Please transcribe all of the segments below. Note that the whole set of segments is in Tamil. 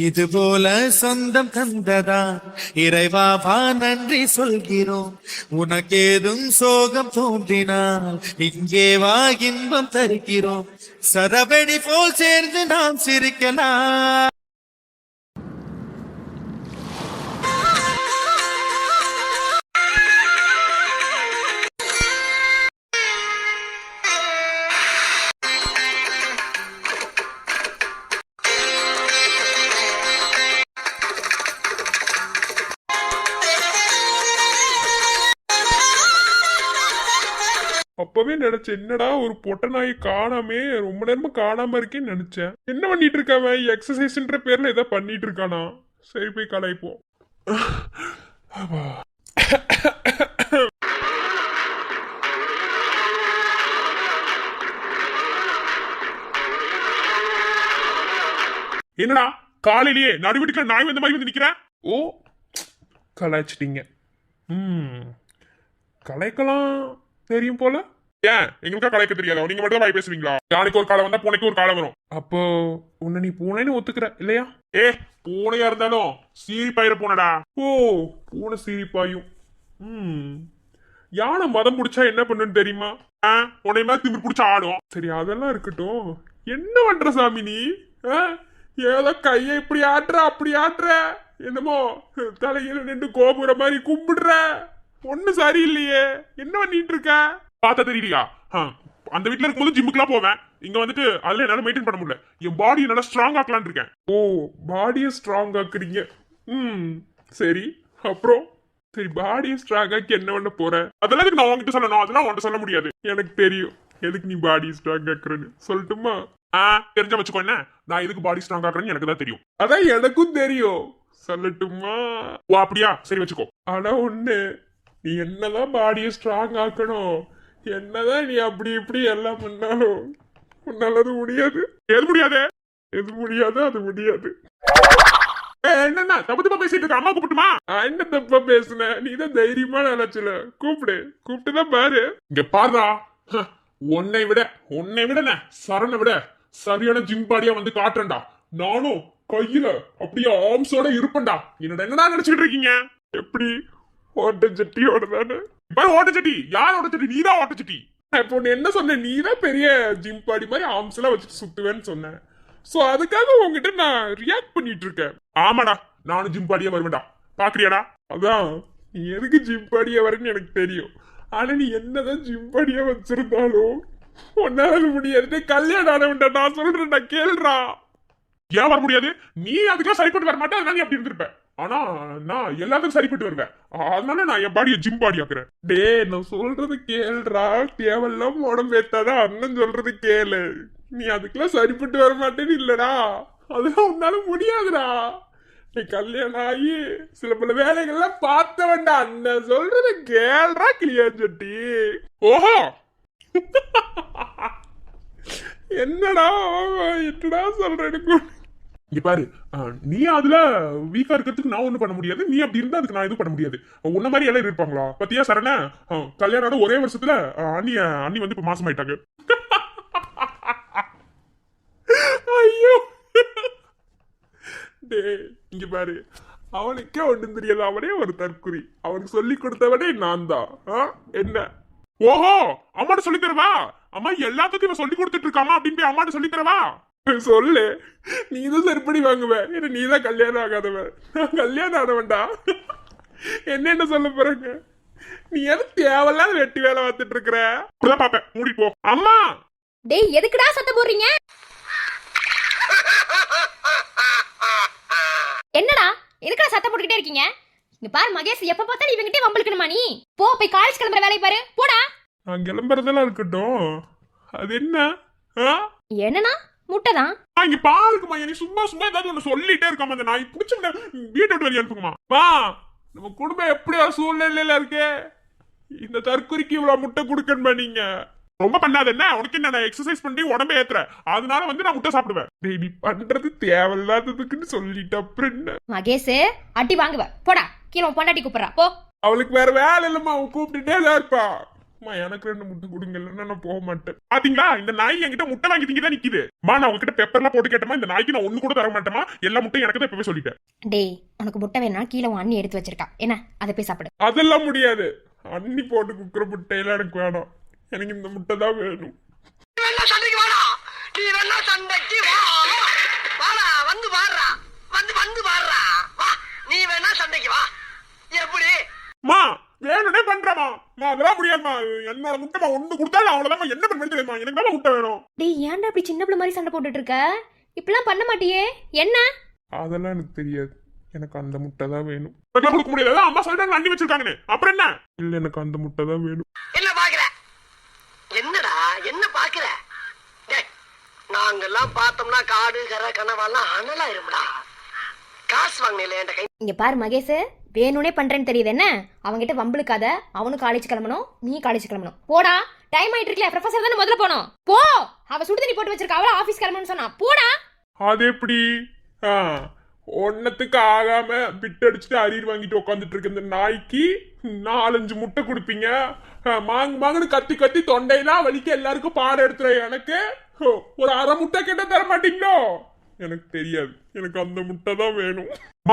இது போல சொந்தம் தந்ததா இறைவாவா நன்றி சொல்கிறோம். உனக்கேதும் சோகம் தோன்றினால் இங்கே வா இன்பம் தருகிறோம். சரவெடி போல் சேர்ந்து நாம் சிரிக்கலாம். அப்பவே நினைச்சேன், என்னடா ஒரு பொட்ட நாயை காணாமே, ரொம்ப நேரமா காணாம இருக்கேன்னு நினைச்சேன். என்ன பண்ணிட்டு இருக்காம எக்ஸசைஸ்ன்ற பேர்ல ஏதோ பண்ணிட்டு இருக்கானா? சரி போய் கலாய்ப்போம். என்னடா காலையிலேயே நடு வீட்டுக்குள்ள நாய் வந்த மாதிரி வந்து நிக்கிறேன். ஓ, கலாய்ச்சிட்டீங்க. கலாய்க்கலாம் தெரியும் போல. ஏன் எங்களுக்கா கலாய்க்க தெரியாதா? நீங்க மட்டும் தான் வாய் பேசுவீங்களா? யானைக்கு ஒரு காலம் வந்தா பூனைக்கு ஒரு காலம் வரும். அப்போ உன்னை நீ பூனைன்னு ஒத்துக்கிற இல்லையா? ஏ, பூனையா இருந்தாலும் சீரிப்பாயிர பூனடா. ஓ, பூனை சீரிப்பாயும். யானை மதம் பிடிச்சா என்ன பண்ணுன்னு தெரியுமா? உன்னை மாதிரி திமிர் பிடிச்சா ஆடும். சரி அதெல்லாம் இருக்கட்டும். என்ன பண்ற சாமி நீ? ஏதோ கையை இப்படி ஆட்டுற அப்படி ஆட்டுற, என்னமோ தலையில நின்று கோபுர மாதிரி கும்பிடுற. ஒண்ணு சரியில்லையே, என்ன பண்ணிட்டு இருக்க? பார்த்தா தெரியலையா? அந்த வீட்டுல இருக்கும்போது ஜிம்முக்குலாம் போவேன். இங்க வந்துட்டு அதுல என்னால மெயின்டைன் பண்ண முடியல. என் பாடியை நல்லா ஸ்ட்ராங் ஆக்கலான் இருக்கேன். ஓ, பாடியை ஸ்ட்ராங் ஆக்குறீங்க. சரி, அப்புறம் சரி, பாடியை ஸ்ட்ராங் ஆக்கி என்ன பண்ண போற? அதெல்லாம் எதுக்கு நான் உங்ககிட்ட சொல்லணும்? அதெல்லாம் உன்கிட்ட சொல்ல முடியாது. எனக்கு தெரியும் எதுக்கு நீ பாடியை ஸ்ட்ராங் ஆக்குறன்னு. சொல்லட்டுமா? தெரிஞ்ச வச்சுக்கோ. என்ன நான் எதுக்கு பாடி ஸ்ட்ராங் ஆக்குறேன்னு எனக்கு தான் தெரியும். அதான் எனக்கும் தெரியும். சொல்லட்டுமா? ஓ அப்படியா? சரி வச்சுக்கோ. ஆனா ஒண்ணு, நீ என்னதான் பாடியை ஸ்ட்ராங் ஆக்கணும், என்னதான் நீ அப்படி இப்படி எல்லாம் பண்ணாலும் உன்னால அது முடியாது. எது முடியாது? எது முடியாது? அது முடியாது. என்னன்னா தப்பு தப்பா பேசிட்டு இருக்க? அம்மா கூப்பிட்டுமா? என்ன தப்பா பேசுன? நீ தான் தைரியமா நினைச்சல. கூப்பிட்டுதான் பாரு. இங்க பாருடா, உன்னை விட சரணை விட சரியான ஜிம் பாடியா வந்து காட்டுறேன்டா. நானும் கையில அப்படியே ஆர்ம்ஸோட இருப்பேன்டா. என்னடா என்னடா நினைச்சுக்கிட்டு இருக்கீங்க? எப்படி? ஓட்டச்சட்டியோட தானே. ஓட்டச்சட்டி யார்? ஓட்டச்சட்டி நீதான். ஓட்டச்சட்டி இப்போ என்ன சொன்ன? நீதான் பெரிய ஜிம் பாடி மாதிரி ஆர்ம்ஸ் எல்லாம் வச்சுட்டு சுத்துவேன்னு சொன்னேன். சோ அதுக்காக உங்ககிட்ட நான் ரியாக்ட் பண்ணிட்டு இருக்கேன். ஆமாடா, நானும் ஜிம் பாடியா வருவேன்டா. பாக்குறியாடா? அதான் நீ எதுக்கு ஜிம் பாடியா வரேன்னு எனக்கு தெரியும். ஆனா நீ என்னதான் ஜிம் பாடியா வச்சிருந்தாலும் ஒன்னால முடியாது. கல்யாணம் ஆனவன்டா. நான் சொல்றேன்டா, கேளுடா. ஏன் வர முடியாது? நீ அதுக்கெல்லாம் சரிப்பட்டு வர மாட்டேன். அதனால நீ அப்படி இருந்திருப்பேன். ஆனா நான் எல்லாத்துக்கும் சரிப்பட்டு வருவேன். அதனால நான் என் பாடியை ஜிம் பாடி ஆக்குறேன். டே, நான் சொல்றது கேளுடா. தேவெல்லாம் உடம்பு ஏத்தாதான் அண்ணன் சொல்றது கேளு. நீ அதுக்கெல்லாம் சரிப்பட்டு வர மாட்டேன்னு இல்லடா. அதெல்லாம் உன்னால முடியாதுடா. நீ கல்யாணம் ஆகி சில பல வேலைகள்லாம் பார்த்தவன்டா. அண்ணன் சொல்றது கேளுடா கிளியான் சட்டி. ஓஹோ, என்னடா என்னடா சொல்றேன்னு இங்க பாரு. நீ அதுல வீக்கா இருக்கிறதுக்கு நான் ஒண்ணும் பண்ண முடியாது. நீ அப்படி இருந்தா அதுக்கு நான் எதுவும் பண்ண முடியாது. உன்ன மாதிரி எல்லாம் இருப்பாங்களா? பத்தியா சரண, கல்யாணம் ஒரே வருஷத்துல அண்ணி வந்து இப்ப மாசம் ஆயிட்டாங்க. ஐயோ, டே இங்க பாரு. அவனுக்கே ஒண்ணும் தெரியாது. அவனே ஒரு தற்குறி. அவனுக்கு சொல்லி கொடுத்தவனே நான் தான். என்ன? ஓஹோ, அம்மாட்ட சொல்லி தரவா? அம்மா எல்லாத்துக்கும் இவன் சொல்லி கொடுத்துட்டு இருக்காமா அப்படின்னு போய் அம்மாட்ட சொல்லி தரவா? சொல்லு. நீதான் செருப்படி வாங்குவ. ஏன்னா நீதான் கல்யாணம் ஆகாதவன். நான் கல்யாணம் ஆனவன்டா. என்ன சொல்ல போறாங்க? நீ எது தேவையில்லாத வெட்டி வேலை பார்த்துட்டு இருக்கிற? அப்படிதான் பாப்பேன். மூடி போ. அம்மா. டேய், எதுக்குடா சத்தம் போடுறீங்க? என்னடா எதுக்குடா சத்தம் போட்டுக்கிட்டே இருக்கீங்க? இங்க பாரு மகேஷ், எப்ப பார்த்தாலும் இவங்கிட்டே வம்பிழுக்கணுமா நீ? போ, போய் காலேஜ் கிளம்புற வேலையை பாரு. போடா. நான் கிளம்புறதெல்லாம் இருக்கட்டும். அது என்ன? என்னன்னா முட்டைதான். இங்க பாருக்குமா, நீ சும்மா சும்மா ஏதாவது ஒண்ணு சொல்லிட்டே இருக்காம அந்த நாய் பிடிச்ச வீட்டை விட்டு வெளியே அனுப்புங்கம்மா. வா, நம்ம குடும்பம் எப்படியா சூழ்நிலையில இருக்கு? இந்த தற்குறிக்கு இவ்வளவு முட்டை கொடுக்கணுமா? நீங்க ரொம்ப பண்ணாத. என்ன உனக்கு என்ன? நான் எக்ஸசைஸ் பண்ணி உடம்பே ஏத்துற, அதனால வந்து நான் முட்டை சாப்பிடுவேன். நீ பண்றது தேவையில்லாததுக்குன்னு சொல்லிட்டு அப்புறம் என்ன? மகேஷ், அடி வாங்குவ. போடா, கீழே பொண்டாட்டி கூப்பிடுறா. போ. அவளுக்கு வேற வேலை இல்லம்மா. அவன் கூப்பிட்டுட்டே தான் இருப்பா. எனக்கு 2 முட்டை கொடுங்க, இல்லைன்னா நான் போக மாட்டேன். பாத்தீங்களா, இந்த நாய் என்கிட்ட முட்டை வாங்கி திங்கதான் நிக்குது. நான் உங்ககிட்ட பெப்பர்லாம் போட்டு கேட்டமா, இந்த நாய்க்கு நான் 1 கூட தர மாட்டேமா, எல்லா முட்டையும் எனக்கு தான் இப்பவே சொல்லிட்டேன். டேய், உனக்கு முட்டை வேணா கீழே உன் அண்ணி எடுத்து வச்சிருக்கா, என்ன அதை போய் சாப்பிடு. அதெல்லாம் முடியாது. அண்ணி போட்டு குக்குற முட்டையெல்லாம் எனக்கு வேணாம். எனக்கு இந்த முட்டை தான் வேணும். சண்டைக்கு வாடா, நீ வேணா சண்டைக்கு வா, வாடா, வந்து பாடுறா, வந்து பாடுறா, வா, நீ வேணா சண்டைக்கு வா. எப்படி மா வேணுனே பண்றமா, அதெல்லாம் முடியாதுமா. என்னோட முட்டைமா 1 கொடுத்தாலும் அவ்வளவுதான். என்ன பண்ண தெரியுமா, எனக்கு தான் முட்டை வேணும். டேய், ஏன்டா அப்படி சின்ன பிள்ளை மாதிரி சண்டை போட்டுட்டு இருக்க? இப்பெல்லாம் பண்ண மாட்டியே, என்ன? அதெல்லாம் எனக்கு தெரியாது. எனக்கு அந்த முட்டை தான் வேணும். கொடுக்க முடியாது, அம்மா சொல்றாங்க அண்ணி வச்சிருக்காங்கன்னு. அப்புறம் என்ன? இல்ல, எனக்கு அந்த முட்டை தான் வேணும். என்ன பாக்குற? என்னடா என்ன பாக்குற? நாங்கெல்லாம் பார்த்தோம்னா காடு கரை கனவெல்லாம் அனலாயிரும்டா. காசு வாங்கினேன் என் கை. இங்க பாரு மகேஷ், வேணும்னே பண்றேன்னு தெரியுது என்ன? அவன்கிட்ட வம்புழுக்காத. அவனும் காலேஜ் கிளம்பணும், நீ காலேஜ் கிளம்பணும். போடா, டைம் ஆயிட்டு இருக்கல. ப்ரொஃபசர் தானே முதல்ல போனோம். போ, அவ சுடுதண்ணி போட்டு வச்சிருக்கா, அவள ஆபீஸ் கிளம்பணும்னு சொன்னா. போடா. அது எப்படி? ஒன்னத்துக்கு ஆகாம பிட் அடிச்சுட்டு அரியர் வாங்கிட்டு உட்காந்துட்டு இருக்க இந்த நாய்க்கு 4-5 முட்டை கொடுப்பீங்க. மாங்குன்னு கத்தி கத்தி தொண்டையெல்லாம் வலிக்க எல்லாருக்கும் பாடம் எடுத்துற எனக்கு ஒரு 1/2 முட்டை கேட்ட தர மாட்டீங்களோ? எனக்கு தெரியாது. எனக்கு அந்த முட்டை தான் வேணும்.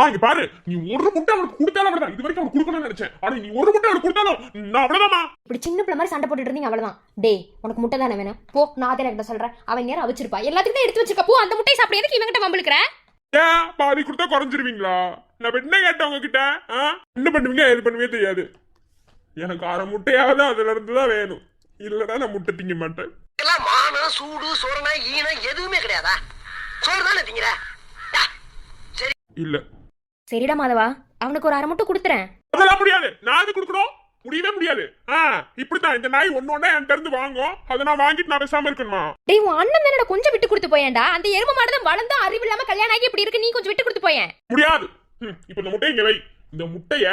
இங்க பாரு, நீ 1 முட்டை அவனுக்கு கொடுத்தாலும் அவ்வளவுதான். இது வரைக்கும் அவனுக்கு கொடுக்கணும்னு நினைச்சேன். ஆனா நீ 1 முட்டை அவனுக்கு கொடுத்தாலும் நான் அவ்வளவுதாமா. இப்படி சின்ன பிள்ளை மாதிரி சண்டை போட்டுட்டு இருந்தீங்க, அவ்வளவுதான். டேய், உனக்கு முட்டை தானே வேணும்? போ, நான் அதே கிட்ட சொல்றேன். அவன் நேரம் வச்சிருப்பா, எல்லாத்துக்கும் எடுத்து வச்சிருக்கா. போ, அந்த முட்டையை சாப்பிட. எதுக்கு இவங்கிட்ட வம்பிழுக்கிற? ஏன் பாதி கொடுத்தா குறைஞ்சிருவீங்களா? நான் என்ன கேட்டேன் உங்ககிட்ட? என்ன பண்ணுவீங்க, எது பண்ணுவீங்க தெரியாது. எனக்கு 1/2 முட்டையாவது அதுல இருந்து தான் வேணும். இல்லைன்னா நான் முட்டை திங்க மாட்டேன். எல்லாம் மானம் சூடு சோரணை ஈனம் எதுவுமே கிடையாதா? சோறு தானே திங்கிற? சரி இல்ல. சரிடா மாதவா, அவனுக்கு ஒரு 1/2 முட்டை கொடுத்துறேன். அதெல்லாம் முடியாது. நான் அது கொடுக்கணும், முடியவே முடியாது. இப்படித்தான் இந்த நாய் ஒன்னொன்னே என்கிட்ட இருந்து வாங்கும். அதை நான் வாங்கிட்டு நான் பேசாம இருக்கணுமா? டேய், உன் அண்ணன் தானடா கொஞ்சம் விட்டு கொடுத்து போயேன்டா. அந்த எரும மாடு தான் வளர்ந்து அறிவு இல்லாம கல்யாணம் ஆகி இப்படி இருக்கு. நீ கொஞ்சம் விட்டு கொடுத்து போயேன். முடியாது. இப்ப இந்த முட்டையை இங்க வை. இந்த முட்டைய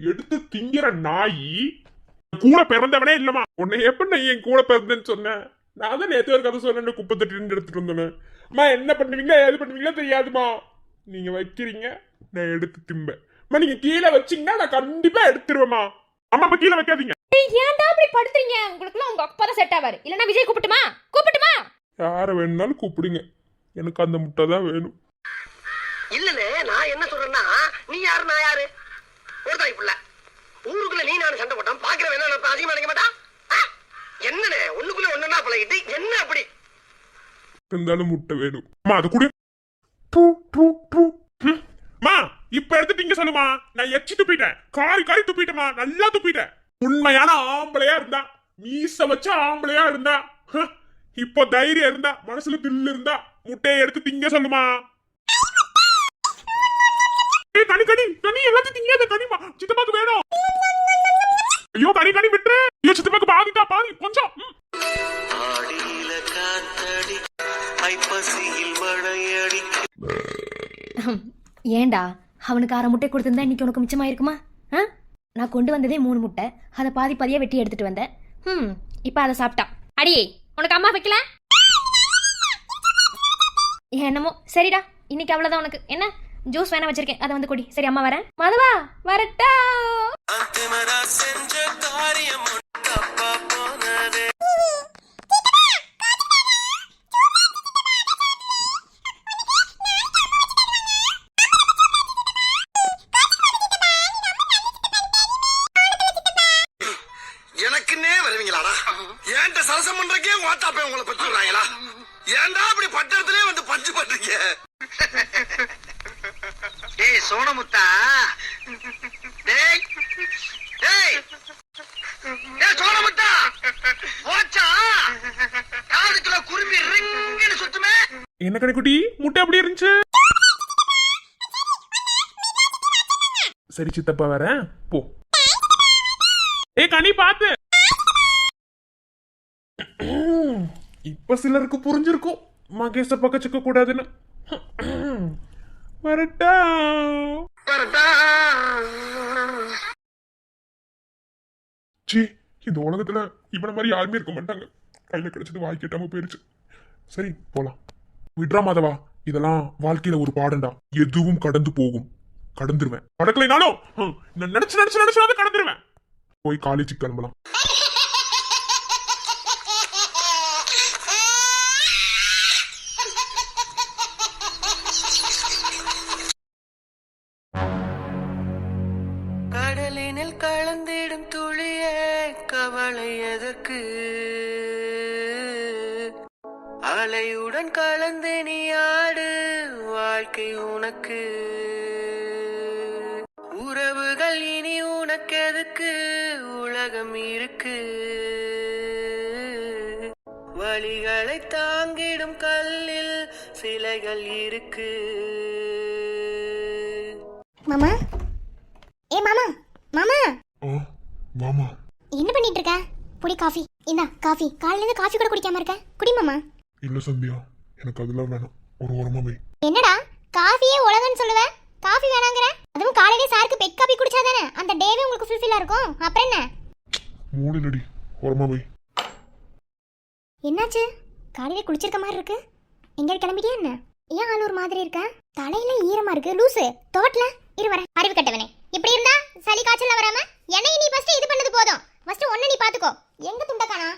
எடுத்து திங்கிற நாய் கூட பிறந்தவனே இல்லமா. உன்னை எப்படி நான் என் கூட பிறந்தேன்னு சொன்னேன்? நான் தான் நேற்று ஒரு கதை சொன்னேன், குப்பை தட்டு எடுத்துட்டு வந்தேன். என்ன பண்ணுவீங்களா ஏது பண்ணுவீங்களா தெரியாதுமா. நீங்க வைக்கிறீங்க, நான் எடுத்து திம்பேன். நீங்க கீழே வச்சீங்கன்னா நான் கண்டிப்பா எடுத்துருவேமா. அம்மா அப்ப கீழே வைக்காதீங்க. டேய், ஏன்டா அப்படி படுத்துறீங்க? உங்களுக்குலாம் உங்க அப்பா தான் செட் ஆவாரு. இல்லனா விஜய் கூப்பிட்டுமா? யார வேணும்னாலும் கூப்பிடுங்க, எனக்கு அந்த முட்டை தான் வேணும். இல்லனே, நான் என்ன சொல்றேன்னா, நீ யாரு நான் யாரு? ஒரு தாய் புள்ள ஊருக்குள்ள நீ நானும் சண்டை போட்டோம். பாக்குறவன் என்ன அதிகமா நினைக்க மாட்டான்? என்னனே ஒண்ணுக்குள்ள ஒன்னா பழகிட்டு என்ன அப்படி இருந்தாலும் முட்டை வேணும். அது கூட இப்ப எடுத்துட்டீங்க சொல்லுமா. நான் எச்சி துப்பிட்டேன், காரி துப்பிட்டேமா, நல்லா துப்பிட்டேன். உண்மையான ஆம்பளையா இருந்தா, மீச வச்ச ஆம்பளையா இருந்தா, இப்போ தைரியம் இருந்தா, மனசுல தில்லு இருந்தா முட்டையை எடுத்து திங்க சொல்லுமா. கனி எல்லாத்தையும் திங்காத கனிமா, சித்தப்பாக்கு வேணும். ஐயோ கனி விட்டு. ஐயோ சித்தப்பாக்கு பாதிட்டா பாதி கொஞ்சம். ஏண்டா, அவனுக்கு 1/2 முட்டை கொடுத்திருந்தா இன்னைக்கு உனக்கு மிச்சமா இருக்குமா? நான் கொண்டு வந்ததே 3 முட்டை, அதை பாதியா வெட்டி எடுத்துட்டு வந்தேன். இப்ப அதை சாப்பிட்டான். அடியே, உனக்கு அம்மா வைக்கல? என்னமோ சரிடா, இன்னைக்கு அவ்வளவுதான். உனக்கு என்ன ஜூஸ் வேணா வச்சிருக்கேன், அதை வந்து குடி. சரி, அம்மா வரேன். மதுவா வரட்டா? எனக்குன்னே வருவீங்களாடா? ஏன்ட்ட சரசம் பண்றக்கே வாட்டாப்பே உங்களை பத்தி விடுறாங்களா? ஏன்டா அப்படி பட்டத்திலே வந்து பஞ்சு பண்றீங்க? டேய் சோனமுத்தா, டேய் டேய் டேய் சோனமுத்தா, போச்சா காதுக்குள்ள குருமி ரிங்குன்னு சுத்துமே. என்ன கனிக்குட்டி, முட்டை எப்படி இருந்துச்சு? சரி சித்தப்பா வரேன், போ. கனி பாத்து. இப்ப சிலருக்கு புரிஞ்சிருக்கும் மகேஷ பக்கச்சுக்க கூடாதுன்னு. வரட்டா? இந்த உலகத்துல இவன மாதிரி யாருமே இருக்க மாட்டாங்க. கையில கிடைச்சது வாய் கேட்டாம போயிருச்சு. சரி போலாம். விட்ரா மாதவா, இதெல்லாம் வாழ்க்கையில ஒரு பாடண்டா. எதுவும் கடந்து போகும், கடந்துருவேன். கடக்கலைனாலும் நான் நினைச்சு கடந்துருவேன். போய் காலேஜுக்கு கிளம்பலாம். தேனில் கலந்திடும் துளியே கவலை எதற்கு அலையுடன் கலந்து நீ ஆடு வாழ்க்கை உனக்கு உறவுகள் இனி உனக்கு எதுக்கு உலகம் இருக்கு வலிகளை தாங்கிடும் கல்லில் சிலைகள் இருக்கு. மாமா ஏ மாமா மாமா வாமா. என்ன பண்ணிட்டு இருக்க? புடி காஃபி. இந்தா காஃபி. காலையில இருந்து காஃபி கூட குடிக்காம இருக்க. குடி மாமா. இல்ல சந்தியா, எனக்கு அதெல்லாம் வேணாம். ஒரு ஓரமா வை. என்னடா காஃபியே உலகன்னு சொல்லுவ? காஃபி வேணாங்கற? அதுவும் காலையில சாருக்கு பெட் காஃபி குடிச்சாதானே அந்த டேவே உங்களுக்கு ஃபுல்ஃபில்லா இருக்கும். அப்புறம் என்ன? மூடிலடி, ஓரமா வை. என்னாச்சு? காலையில குளிச்சிருக்க மாதிரி இருக்கு. எங்க கிளம்பிட்டியா என்ன? ஏன் ஆள் ஒரு மாதிரி இருக்க? தலையில ஈரமா இருக்கு. லூசு துவட்டல. இரு வரேன். அறிவு கட்டவனே. இப்படி இருந்தா சளி காய்ச்சல் வராம என்னை நீ ஃபர்ஸ்ட் இது பண்ணது போதும். ஃபர்ஸ்ட் ஒண்ணு நீ பாத்துக்கோ. எங்க துண்டக்கானா?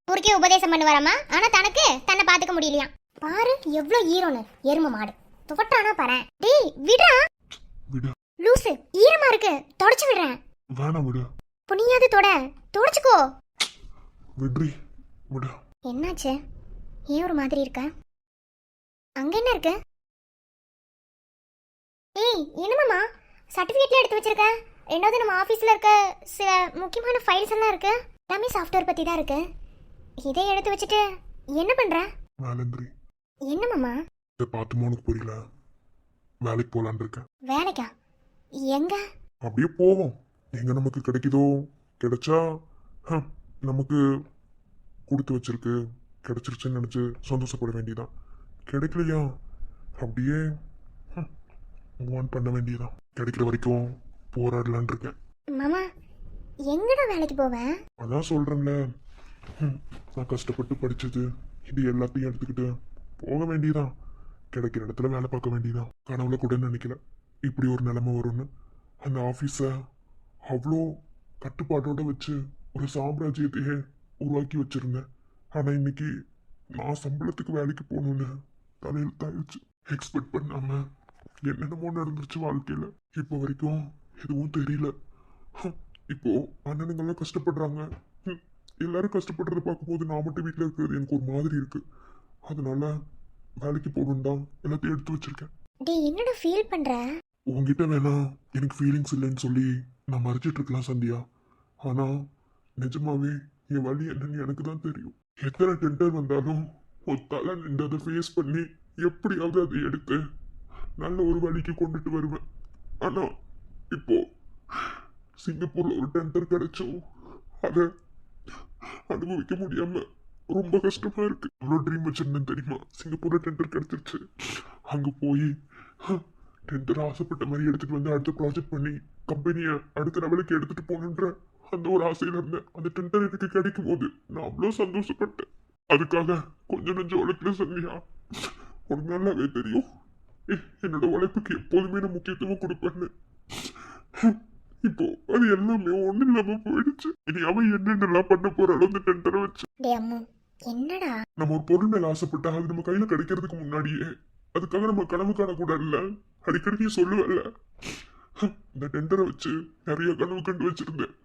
ஊருக்கே உபதேசம் பண்ண வராமா? ஆனா தனக்கு தன்னை பாத்துக்க முடியலையா? பாரு எவ்வளவு ஈரோன்னு. எரும மாடு துவட்டானா பாரு. டேய் விடுடா. விடு. லூசு ஈரமா இருக்கு. தொடச்சு விடுறேன். வேணாம் விடு. புனியாது தொடச்சுக்கோ. விட்ரி விடு. என்னாச்சு? ஏன் ஒரு மாதிரி இருக்க? அங்க என்ன இருக்கு? ஏய் என்னமாமா சர்டிபிகேட்ல எடுத்து வச்சிருக்க? ரெண்டாவது நம்ம ஆபீஸ்ல இருக்க சில முக்கியமான ஃபைல்ஸ் எல்லாம் இருக்கு. எல்லாமே சாஃப்ட்வேர் பத்தி தான் இருக்கு. இதை எடுத்து வச்சுட்டு என்ன பண்ற? வேலந்திரி. என்ன மாமா? இதை பார்த்துமா உனக்கு புரியல? வேலைக்கு போலான்னு இருக்கேன். வேலைக்கா? எங்க? அப்படியே போவோம். எங்க நமக்கு கிடைக்குதோ கிடைச்சா நமக்கு கொடுத்து வச்சிருக்கு, கிடைச்சிருச்சுன்னு நினைச்சு சந்தோஷப்பட வேண்டியதான். கிடைக்கலையா அப்படியே மூவ் ஆன் பண்ண வேண்டியதான். கிடைக்கிற வரைக்கும் போராடலான் இருக்கேன். மாமா எங்கடா வேலைக்கு போவேன்? அதான் சொல்றேன்ல, நான் கஷ்டப்பட்டு படிச்சது இது எல்லாத்தையும் எடுத்துக்கிட்டு போக வேண்டியதான். கிடைக்கிற இடத்துல வேலை பார்க்க வேண்டியதான். கனவுல கூட நினைக்கல இப்படி ஒரு நிலைமை வரும்னு. அந்த ஆஃபீஸை அவ்வளோ கட்டுப்பாட்டோட வச்சு ஒரு சாம்ராஜ்யத்தையே உருவாக்கி வச்சிருந்தேன். ஆனா இன்னைக்கு நான் சம்பளத்துக்கு வேலைக்கு போகணும்னு தலையில் தாயிடுச்சு. எக்ஸ்பெக்ட் பண்ணாம என்னென்னமோ நடந்துருச்சு வாழ்க்கையில. இப்போ வரைக்கும் எதுவும் தெரியல. இப்போ அண்ணனுங்கெல்லாம் கஷ்டப்படுறாங்க. எல்லாரும் கஷ்டப்படுறத பார்க்கும்போது நான் மட்டும் வீட்டில் இருக்கிறது எனக்கு ஒரு மாதிரி இருக்கு. அதனால வேலைக்கு போகணும் தான் எல்லாத்தையும் எடுத்து வச்சிருக்கேன். டேய் என்னடா ஃபீல் பண்ற? உங்ககிட்ட வேணா எனக்கு ஃபீலிங்ஸ் இல்லைன்னு சொல்லி நான் மறைச்சிட்டு இருக்கலாம் சந்தியா. ஆனா நிஜமாவே என் வழி என்னன்னு எனக்கு தான் தெரியும். எத்தனை டெண்டர் வந்தாலும் ஒத்தால நின்று அதை ஃபேஸ் பண்ணி எப்படியாவது அதை எடுத்து நல்ல ஒரு வழிக்கு கொண்டுட்டு வருவேன். ஆனா இப்போ சிங்கப்பூர்ல ஒரு டெண்டர் கிடைச்சும் அதை அனுபவிக்க முடியாம ரொம்ப கஷ்டமா இருக்கு. அவ்வளோ ட்ரீம் வச்சிருந்தேன் தெரியுமா? சிங்கப்பூர்ல டெண்டர் கிடைச்சிருச்சு. அங்க போய் டெண்டர் ஆசைப்பட்ட மாதிரி எடுத்துட்டு வந்து அடுத்த ப்ராஜெக்ட் பண்ணி கம்பெனியை அடுத்த லெவலுக்கு எடுத்துட்டு போகணுன்ற அந்த ஒரு ஆசையில இருந்தேன். அந்த டெண்டர் எனக்கு கிடைக்கும் போது நான் அவ்வளோ சந்தோஷப்பட்டேன். அதுக்காக கொஞ்சம் நெஞ்சம் உழைக்கல சந்தியா. உனக்கு நல்லாவே தெரியும் என்னோட உழைப்புக்கு எப்போதுமே நான் முக்கியத்துவம் கொடுப்பேன்னு. இப்போ அது எல்லாமே ஒண்ணு இல்லாம போயிடுச்சு. இனி அவன் என்னென்னலாம் பண்ண போறாளோ அந்த டெண்டரை வச்சு. டேய் அம்மு என்னடா? நம்ம ஒரு பொருள் மேல ஆசைப்பட்டா அது நம்ம கையில கிடைக்கிறதுக்கு முன்னாடியே அதுக்காக நம்ம கனவு காணக்கூடாதுல்ல. அடிக்கடி நீ சொல்லுவல்ல, இந்த டெண்டரை வச்சு நிறைய கனவு கண்டு வச்சிருந்தேன்.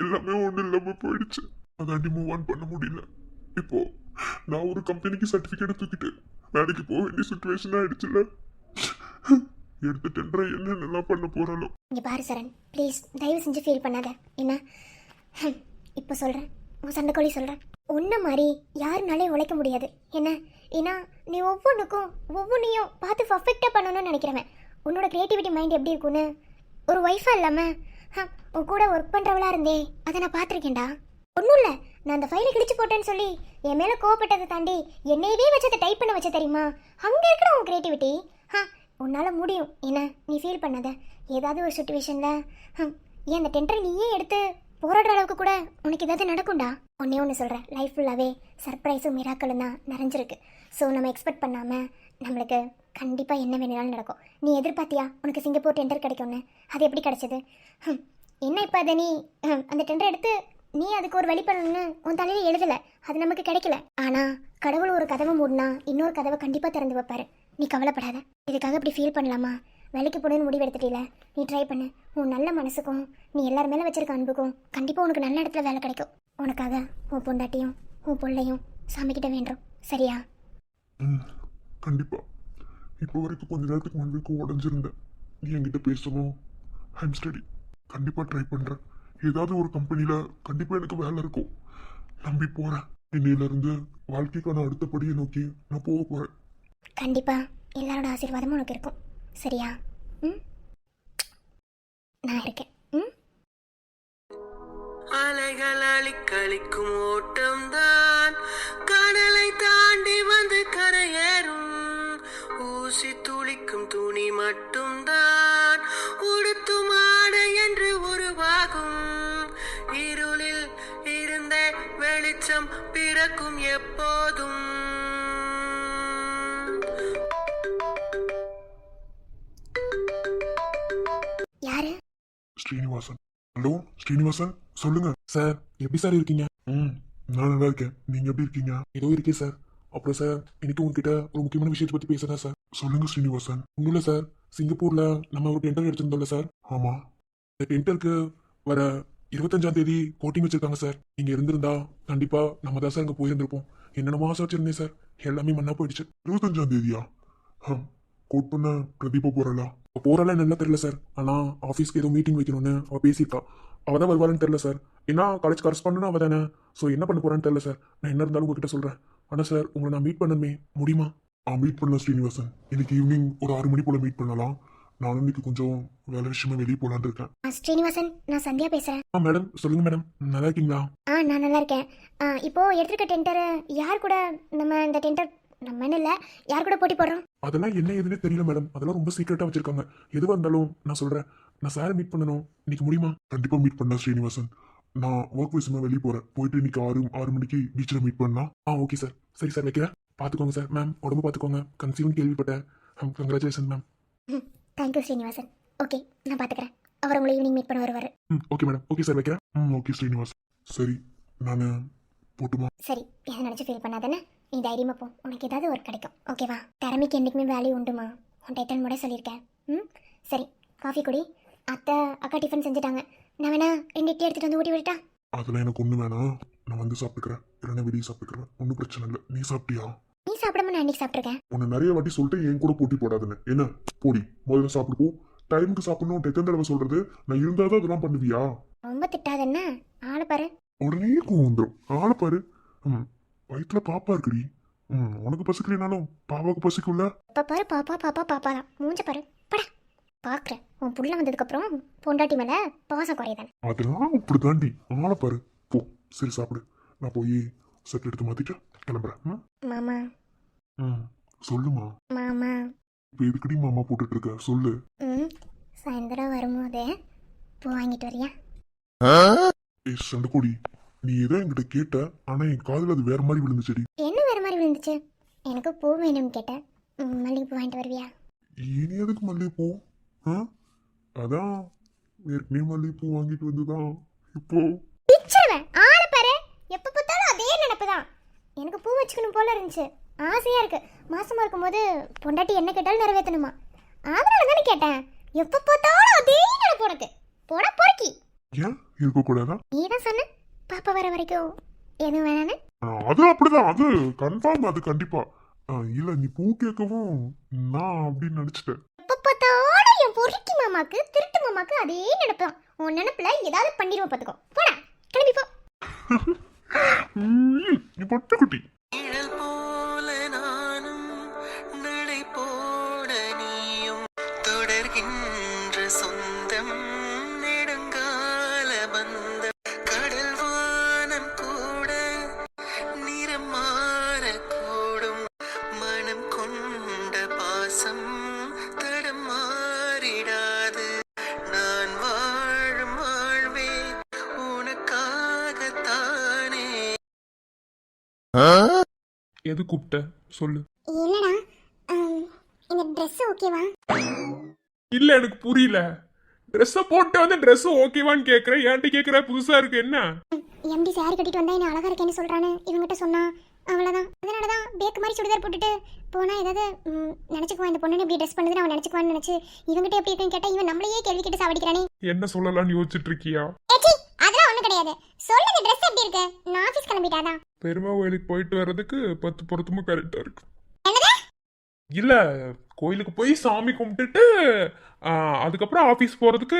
எல்லாமே ஒண்ணு இல்லாம போயிடுச்சு. அதாண்டி மூவ் ஆன் பண்ண முடியல. இப்போ நான் ஒரு கம்பெனிக்கு சர்டிபிகேட் தூக்கிட்டு வேலைக்கு போக வேண்டிய சுச்சுவேஷன் ஆயிடுச்சுல்ல. எடுத்து டெண்டரை என்னென்னலாம் பண்ண போறாளோ. இங்க பாரு சரண், ப்ளீஸ் தயவு செஞ்சு ஃபீல் பண்ணாத. என்ன இப்போ சொல்றேன், உங்க சண்டைக்கோழி சொல்றேன். உன்ன மாதிரி யாருனாலே உழைக்க முடியாது. என்ன ஏன்னா நீ ஒவ்வொன்றையும் பார்த்து பர்ஃபெக்டாக பண்ணணும்னு நினைக்கிறவன். உன்னோட க்ரியேட்டிவிட்டி மைண்ட் எப்படி இருக்குன்னு ஒரு ஒய்ஃபாக இல்லாமல் உன் கூட ஒர்க் பண்ணுறவளா இருந்தே அதை நான் பார்த்துருக்கேன்டா. ஒன்றும் இல்லை, நான் அந்த ஃபைலை கிழிச்சு போட்டேன்னு சொல்லி என் மேலே கோவப்பட்டதை தாண்டி என்னையவே வச்சு அதை டைப் பண்ண வச்ச தெரியுமா? அங்கே இருக்கிற உன் க்ரியேட்டிவிட்டி உன்னால் முடியும். என்ன நீ ஃபீல் பண்ணாத. ஏதாவது ஒரு சுச்சுவேஷனில் ஏன் அந்த டெண்டரை நீயே எடுத்து போராடுற அளவுக்கு கூட உனக்கு ஏதாவது நடக்கும்டா. ஒன்னே ஒன்று சொல்கிறேன், லைஃப் ஃபுல்லாகவே சர்ப்ரைஸும் மிராக்களும் தான் நிறைஞ்சிருக்கு. ஸோ நம்ம எக்ஸ்பெக்ட் பண்ணாமல் நம்மளுக்கு கண்டிப்பாக என்ன வேணுனாலும் நடக்கும். நீ எதிர்பார்த்தியா உனக்கு சிங்கப்பூர் டெண்டர் கிடைக்கும்னு? அது எப்படி கிடைச்சது? என்ன இப்போ அதை நீ அந்த டெண்டர் எடுத்து நீ அதுக்கு ஒரு வழி பண்ணணும்னு உன் தலையில் எழுதலை, அது நமக்கு கிடைக்கல. ஆனால் கடவுள் ஒரு கதவை மூடினா இன்னொரு கதவை கண்டிப்பாக திறந்து வைப்பாரு. நீ கவலைப்படாத. இதுக்காக இப்படி ஃபீல் பண்ணலாமா? வேலைக்கு போகணுன்னு முடிவு எடுத்துட்டீல, நீ ட்ரை பண்ணு. உன் நல்ல மனசுக்கும் நீ எல்லார் மேலே வச்சிருக்க அன்புக்கும் கண்டிப்பாக உனக்கு நல்ல இடத்துல வேலை கிடைக்கும். உனக்காக உன் பொண்டாட்டியும் உன் பிள்ளையும் சாமிக்கிட்ட வேண்டுறோம், சரியா? கண்டிப்பா. இப்போ வரைக்கும் கொஞ்ச நேரத்துக்கு முன்பு உடஞ்சிருந்தேன். நீ என்கிட்ட பேசணும். I'm study. கண்டிப்பா ட்ரை பண்றேன். ஏதாவது ஒரு கம்பெனில கண்டிப்பா எனக்கு வேலை இருக்கும். நம்பி போறேன். இன்னையிலிருந்து வாழ்க்கைக்கான அடுத்த படியை நோக்கி நான் போக போறேன். கண்டிப்பா எல்லாரோட ஆசீர்வாதமும் உனக்கு இருக்கும், சரியா? ம், நான் இருக்கேன். ம், அலைகள் அழிக்களிக்கும் ஓட்டம்தான் கடலை தாண்டி வந்து கரையேறும். ஊசி துளிக்கும் துணி மட்டும்தான் உடுத்தும் ஆடை என்று உருவாகும். இருளில் இருந்த வெளிச்சம் பிறக்கும் எப்போதும். யாரு? ஸ்ரீனிவாசன். ஹலோ ஸ்ரீனிவாசன், சொல்லுங்க. சார் எப்படி சார் இருக்கீங்க? நான் நல்லா இருக்கேன். நீங்க எப்படி இருக்கீங்க? ஏதோ இருக்கேன் சார். அப்புறம் சார், எனக்கு உங்ககிட்ட ஒரு முக்கியமான விஷயத்தை பத்தி பேசுறேன் சார். சொல்லுங்க ஸ்ரீனிவாசன். ஒன்றும் இல்லை சார், சிங்கப்பூர்ல நம்ம ஒரு டெண்டர் எடுத்திருந்தோம்ல சார். ஆமா. இந்த டெண்டருக்கு வர 25ஆம் தேதி கோட்டிங் வச்சிருக்காங்க சார். நீங்க இருந்திருந்தா கண்டிப்பா நம்ம தான் சார் அங்க போயிருந்திருப்போம். என்னென்னமோ ஆசை வச்சிருந்தேன் சார், எல்லாமே மண்ணா போயிடுச்சு. 25ஆம் தேதியா? கோட் பண்ண பிரதீபா போறலா? போறல நல்லா தெரியல சார். ஆனா ஆஃபீஸ்க்கு ஏதோ மீட்டிங் வைக்கணும்னு அவ பேசியிருக்கா. அவ தான் வருவாள்னு தெரியல சார். ஏன்னா காலேஜ் கரஸ்பாண்டனும் அவ தானே. ஸோ என்ன பண்ண போறான்னு தெரியல சார். நான் என்ன இருந்தாலும் உங்ககிட்ட சொல்றேன். ஆனா சார், உங்களை நான் மீட் பண்ணணுமே, முடியுமா? மீட் பண்ணலாம் ஸ்ரீனிவாசன். இன்னைக்கு ஈவினிங் ஒரு 6 மணி போல மீட் பண்ணலாம். நானும் இன்னைக்கு கொஞ்சம் வேலை விஷயமா வெளியே போலான்னு இருக்கேன். ஸ்ரீனிவாசன், நான் சந்தியா பேசுறேன். மேடம் சொல்லுங்க மேடம், நல்லா இருக்கீங்களா? நான் நல்லா இருக்கேன். இப்போ எடுத்துருக்க டெண்டரை யார் கூட, நம்ம இந்த டெண்டர் நம்ம இல்லை யார் கூட போட்டி போடுறோம்? அதெல்லாம் என்ன ஏதுன்னு தெரியல மேடம். அதெல்லாம் ரொம்ப சீக்கிரட்டா வச்சிருக்காங்க. எதுவாக இருந்தாலும் நான் சொல்றேன். நான் சார் மீட் பண்ணணும். இன்னைக்கு முடியுமா? கண்டிப்பா மீட் பண்ணலாம் ஸ்ரீனிவாசன். நான் ஒர்க் விஷயமா வெளியே போறேன். போயிட்டு இன்னைக்கு 6 மணிக்கு பீச்சில் மீட் பண்ணலாம். Okay sir. சரி சார், வைக்கிறேன். பார்த்துக்கோங்க சார். மேம், உடம்பு பார்த்துக்கோங்க. கன்சீவ்னு கேள்விப்பட்டேன். Congratulation ma'am. Thank you Srinivasan. Okay, நான் பார்த்துக்கிறேன். அவர் உங்களை ஈவினிங் மீட் பண்ண வருவார். Okay madam. ஓகே சார், வைக்கிறேன். ஓகே ஸ்ரீனிவாசன். சரி, நான் போட்டுமா? சரி, எதை நினச்சி ஃபீல் பண்ணாதானே. நீ தைரியமாக போ, உனக்கு ஏதாவது ஒர்க் கிடைக்கும், ஓகேவா? திறமைக்கு என்றைக்குமே வேல்யூ உண்டுமா. உன் டைட்டன் முறை சொல்லியிருக்கேன். சரி, காஃபி குடி. அத்தை அக்கா டிஃபன் செஞ்சுட்டாங்க. நான் வேணா 2 இட்லி எடுத்துகிட்டு வந்து ஊட்டி விட்டுட்டா? அதெல்லாம் எனக்கு ஒன்று வேணாம். நான் வந்து சாப்பிட்டுக்கிறேன். இல்லைன்னா வெளியே சாப்பிட்டுக்கிறேன். ஒன்றும் பிரச்சனை இல்லை. நீ சாப்பிட்டியா? நீ சாப்பிடாம நான் இன்னைக்கு சாப்பிட்ருக்கேன். உன்னை நிறைய வாட்டி சொல்லிட்டு என் கூட போட்டி போடாதுன்னு. என்ன போடி, முதல்ல சாப்பிடு போ. டைமுக்கு சாப்பிடணும் எத்தனை தடவை சொல்றது? நான் இருந்தாதான் அதெல்லாம் பண்ணுவியா? ரொம்ப திட்டாதஎன்ன. ஆளை பாரு. உடனே கோவம் வந்துடும். ஆளை பாரு. வயிற்றுல பாப்பா இருக்குடி. உனக்கு பசிக்கலைனாலும் பாப்பாவுக்கு பசிக்கும்ல. இப்போ பாரு, பாப்பா பாப்பா பாப்பா தான் மூஞ்ச பாரு. படா பார்க்குறேன். உன் புள்ள வந்ததுக்கப்புறம் பொண்டாட்டி மேலே பாசம் குறையுதானே. அதெல்லாம் இப்படி தாண்டி. ஆளை பாரு. போ, சரி சாப்பிடு. நான் போய் செட் எடுத்து மாத்திட்டு கிளம்புறேன். மாமா. சொல்லுமா. மாமா. இப்போ எதுக்கடி மாமா போட்டுட்டு இருக்க? சொல்லு. சாயந்தரம் வரும்போதே பூ வாங்கிட்டு வரியா? சண்டைக்கோடி, நீ ஏதோ என்கிட்ட கேட்ட. ஆனா என் காதுல அது வேற மாதிரி விழுந்துச்சடி. என்ன வேற மாதிரி விழுந்துச்சு? எனக்கு பூ வேணும்னு கேட்டேன். மல்லிகைப்பூ வாங்கிட்டு வருவியா? இனி எதுக்கு மல்லிகைப்பூ? அதான் ஏற்கனவே மல்லிகைப்பூ வாங்கிட்டு வந்துதான் இப்போ. பிச்சிருவேன். ஆளை பாரு. எப்போ பார்த்தாலும் அதே நினைப்பு தான். எனக்கு பூ வச்சுக்கணும் போல இருந்துச்சு. ஆசையா இருக்கு. மாசமா இருக்கும்போது பொண்டாட்டி என்ன கேட்டாலும் நிறைவேற்றணுமா. அதனால தானே கேட்டேன். எப்போ பார்த்தாலும் அதே நினைப்பு உனக்கு. போட பொறுக்கி. ஏன் இருக்க கூடாதா? நீ தான் சொன்ன பாப்பா வர வரைக்கும் எதுவும் வேணான்னு. அது அப்படிதான். அது கன்ஃபார்ம். அது கண்டிப்பா. இல்ல, நீ பூ கேட்கவும் நான் அப்படின்னு நினைச்சிட்டேன். எப்போ பார்த்தாலும் என் பொறுக்கி மாமாக்கு, திருட்டு மாமாக்கு அதே நினைப்பு தான். உன் நினைப்புல ஏதாவது பண்ணிடுவோம் பார்த்துக்கோ. போடா, கிளம்பி போ. நீ பட்டுக்குட்டி. நிழல் போல நானும் நடை போட நீயும் தொடர்கின்ற சொந்தம் நெடுங்கால பந்தம். கடல் வானம் கூட நிறம் மாறக்கூடும். மனம் கொண்ட பாசம் தடம் மாறிடாது. நான் வாழும் வாழ்வே உனக்காகத்தானே. எது கூப்பிட்ட சொல்லு. இல்லடா, இந்த ட்ரெஸ் ஓகேவா? இல்ல, எனக்கு புரியல. ட்ரெஸ்ஸ போட்டு வந்து ட்ரெஸ் ஓகேவான்னு கேக்குற. ஏன்ட்டு கேக்குற? புதுசா இருக்கு என்ன? எம்டி சாரி கட்டிட்டு வந்தா என்ன அழகா இருக்கேன்னு சொல்றானு இவங்கிட்ட சொன்னா அவ்வளோதான். அதனால தான் பேக்கு மாதிரி சுடிதார் போட்டுட்டு போனால் ஏதாவது நினச்சிக்குவான், இந்த பொண்ணு எப்படி ட்ரெஸ் பண்ணுதுன்னு அவன் நினச்சிக்குவான்னு நினச்சி இவங்கிட்ட எப்படி இருக்குன்னு கேட்டால் இவன் நம்மளையே கேள்வி கேட்டு சாவடிக்கிறானே. என்ன சொல்லலாம்னு யோசிச்சுட்டு இருக்கியா? ஏச்சி அதெல்லாம் ஒன்றும் கிடையாது. சொல்லுங்க, ட்ரெஸ் எப்படி இருக்கு? நான் ஆஃபீஸ் கிளம்பிட்டாதான். பெருமா கோயிலுக்கு போயிட்டு வர்றதுக்கு 10 பொருத்தமும் கரெக்டா இருக்கு. என்னது? இல்ல, கோயிலுக்கு போய் சாமி கும்பிட்டுட்டு அதுக்கப்புறம் ஆபீஸ் போறதுக்கு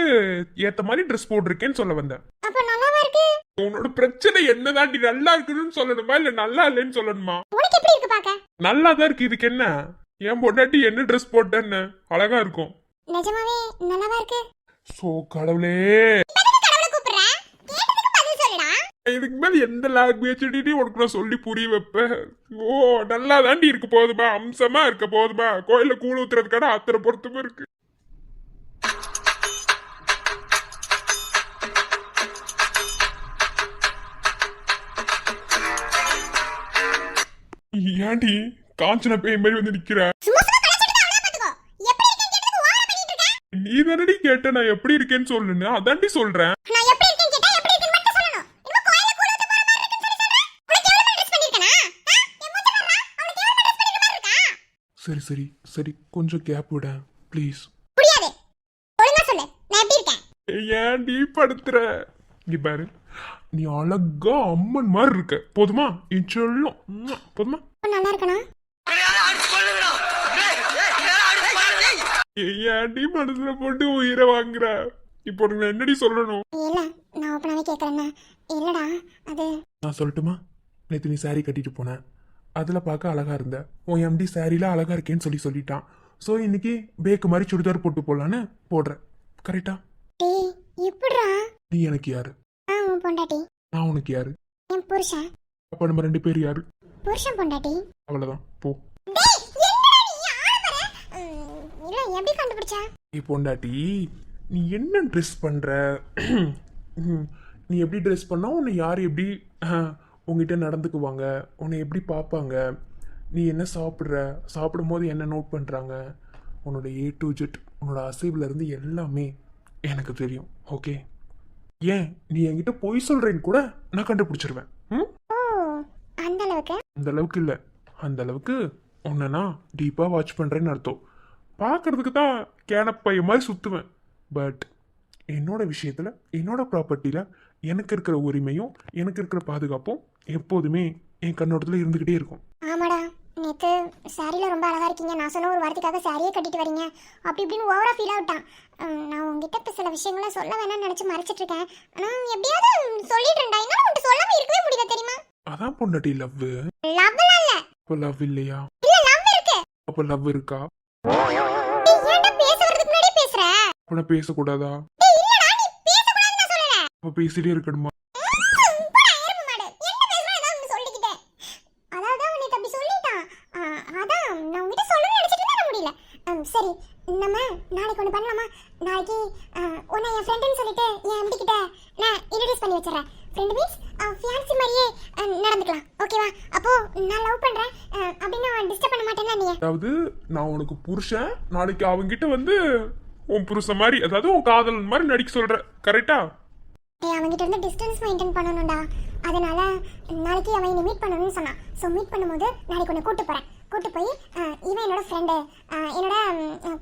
ஏத்த மாதிரி ட்ரெஸ் போட்டிருக்கேன்னு சொல்ல வந்தேன். அப்போ நல்லாவா இருக்கு? உன்னோட பிரச்சனை என்னதான், நீ நல்லா இருக்குன்னு சொல்லணுமா இல்ல நல்லா இல்லைன்னு சொல்லணுமா? உனக்கு எப்படி இருக்கு பார்க்க? நல்லா தான் இருக்கு. இதுக்கு என்ன? என் பொண்டாட்டி என்ன ட்ரெஸ் போட்டேன்னு அழகா இருக்கும். நிஜமாவே நல்லாவா இருக்கு? சோ கடவுளே, கடவுளை கூப்பிடுறேன், கேட்டதுக்கு பதில் சொல்லுடா. இதுக்கு மேல எந்த லாங்குவேஜ் உனக்கு நான் சொல்லி புரிய வைப்பேன். ஓ நல்லா தாண்டி இருக்கு, போதுமா? அம்சமா இருக்க போதுமா? கோயில கூழ் ஊத்துறதுக்கான அத்தனை பொருத்தமும் இருக்கு. ஏன்டி காஞ்சன பேய் மாதிரி வந்து நிக்கிற? சும்மா சும்மா கலாச்சிட்டு அவ்வளவு பாத்துக்கோ. எப்படி இருக்கேன்னு கேட்டதுக்கு ஓவரா பண்ணிட்டு இருக்க. நீ தானடி கேட்ட நான் எப்படி இருக்கேன்னு சொல்லுன்னு, அதாண்டி சொல்றேன். நான் எப்படி இருக்கேன்னு கேட்டா எப்படி இருக்கேன்னு மட்டும் சொல்லணும். இன்னும் கோயில்ல கூழ ஊத்த போற மாதிரி இருக்குன்னு சொல்லி சொல்ற. உனக்கு எவ்வளவு ட்ரெஸ் பண்ணிருக்கனா? என் மூஞ்ச பாருடா. அவனுக்கு எவ்வளவு ட்ரெஸ் பண்ணிருக்க மாதிரி இருக்கா? சரி சரி சரி, கொஞ்சம் கேப் விட ப்ளீஸ். புரியாது. ஒழுங்கா சொல்லு. நான் எப்படி இருக்கேன்? ஏன்டி படுத்துற? இங்க பாரு, நீ அழகா அம்மன் மாதிரி இருக்க, போதுமா? என் சொல்லும் போதுமா? நல்லா இருக்கனா? ஏன்டி மனசுல போட்டு உயிரை வாங்குற? இப்போ உனக்கு நான் என்னடி சொல்லணும்? இல்ல, நான் ஓப்பனாவே கேக்குறேன்னா. இல்லடா, அது நான் சொல்லட்டுமா? நேற்று நீ saree கட்டிட்டு போன, அதுல பார்க்க அழகா இருந்த. உன் எம்டி சாரியில அழகா இருக்கேன்னு சொல்லிட்டான். ஸோ இன்னைக்கு பேக்கு மாதிரி சுடிதார் போட்டு போடலான்னு போடுறேன். கரெக்டா? டேய் எப்படிடா? நீ எனக்கு யாரு? உன் பொண்டாட்டி. நான் உனக்கு யாரு? என் புருஷன். அப்ப நம்ம 2 பேர் யாரு? புருஷன் பொண்டாட்டி. அவ்வளவுதான், போ. டேய் என்னடா நீ ஆளு பாரு. இல்ல எப்படி கண்டுபிடிச்ச? நீ பொண்டாட்டி, நீ என்ன ட்ரெஸ் பண்ற? நீ எப்படி ட்ரெஸ் பண்ணா உன்னை யார் எப்படி உங்ககிட்ட நடந்துக்குவாங்க, உன்னை எப்படி பார்ப்பாங்க, நீ என்ன சாப்பிட்ற, சாப்பிடும் போது என்ன நோட் பண்ணுறாங்க, உன்னோட A to Z, உன்னோட அசைவுல இருந்து எல்லாமே எனக்கு தெரியும். ஓகே? ஏன் நீ என்கிட்ட பொய் சொல்றேன்னு கூட நான் கண்டுபிடிச்சிருவேன். ஓ அந்த அளவுக்கு? அந்த அளவுக்கு இல்லை, அந்த அளவுக்கு உன்னை நான் டீப்பாக வாட்ச் பண்ணுறேன்னு அர்த்தம். பார்க்கறதுக்கு தான் கேனப்பைய மாதிரி சுற்றுவேன். பட் என்னோட விஷயத்தில், என்னோட ப்ராப்பர்ட்டியில் எனக்கு இருக்கிற உரிமையும் எனக்கு இருக்கிற பாதுகாப்பும் எப்போதுமே என் கண்ணோட்டத்தில் இருந்துக்கிட்டே இருக்கும். ஆமாடா, நேற்று சாரியில் ரொம்ப அழகாக இருக்கீங்க, நான் சொன்ன ஒரு வாரத்துக்காக சாரியே கட்டிட்டு வரீங்க அப்படி இப்படின்னு ஓவரா ஃபீல் ஆகிட்டான். நான் உங்ககிட்ட இப்போ சில விஷயங்களை சொல்ல வேணாம்னு நினச்சி மறைச்சிட்டு இருக்கேன். ஆனால் எப்படியாவது சொல்லிடுறேன்டா. என்னால் உன்ட்டு சொல்லாமல் இருக்கவே முடியல தெரியுமா? அதான் பொண்டாட்டி லவ். லவ்லாம் இல்லை. அப்போ லவ் இல்லையா? இல்லை லவ் இருக்கு. அப்போ லவ் இருக்கா? ஏன்டா பேச வரதுக்கு முன்னாடியே பேசுற? அப்போ நான் பேசக்கூடாதா? டேய் இல்லடா, நீ பேசக்கூடாதுன்னு நான் சொல்லல. அப்போ பேசிட்டே இருக்கணுமா? சரி, நம்ம நாளைக்கு ஒன்று பண்ணலாமா? நாளைக்கு உன்னை என் ஃப்ரெண்டுன்னு சொல்லிட்டு என் எம்டி கிட்ட நான் இன்ட்ரடியூஸ் பண்ணி வச்சிடறேன். ஃப்ரெண்டு மீன்ஸ் ஃபியான்சி மாதிரியே நடந்துக்கலாம். ஓகேவா? அப்போ நான் லவ் பண்றேன் அப்படின்னு நான் டிஸ்டர்ப் பண்ண மாட்டேன்னா நீ? அதாவது நான் உனக்கு புருஷன், நாளைக்கு அவங்கிட்ட வந்து உன் புருஷன் மாதிரி, அதாவது உன் காதலன் மாதிரி நடிக்க சொல்ற. கரெக்டா? அவங்ககிட்ட இருந்து டிஸ்டன்ஸ் மெயின்டைன் பண்ணணும்டா. அதனால நாளைக்கு அவன் என்னை மீட் பண்ணணும்னு சொன்னான். ஸோ மீட் பண்ணும்போது நாளைக்கு உன்னை கூட்டு போகிறேன். கூட்டு போய் இவன் என்னோட ஃப்ரெண்டு, என்னோட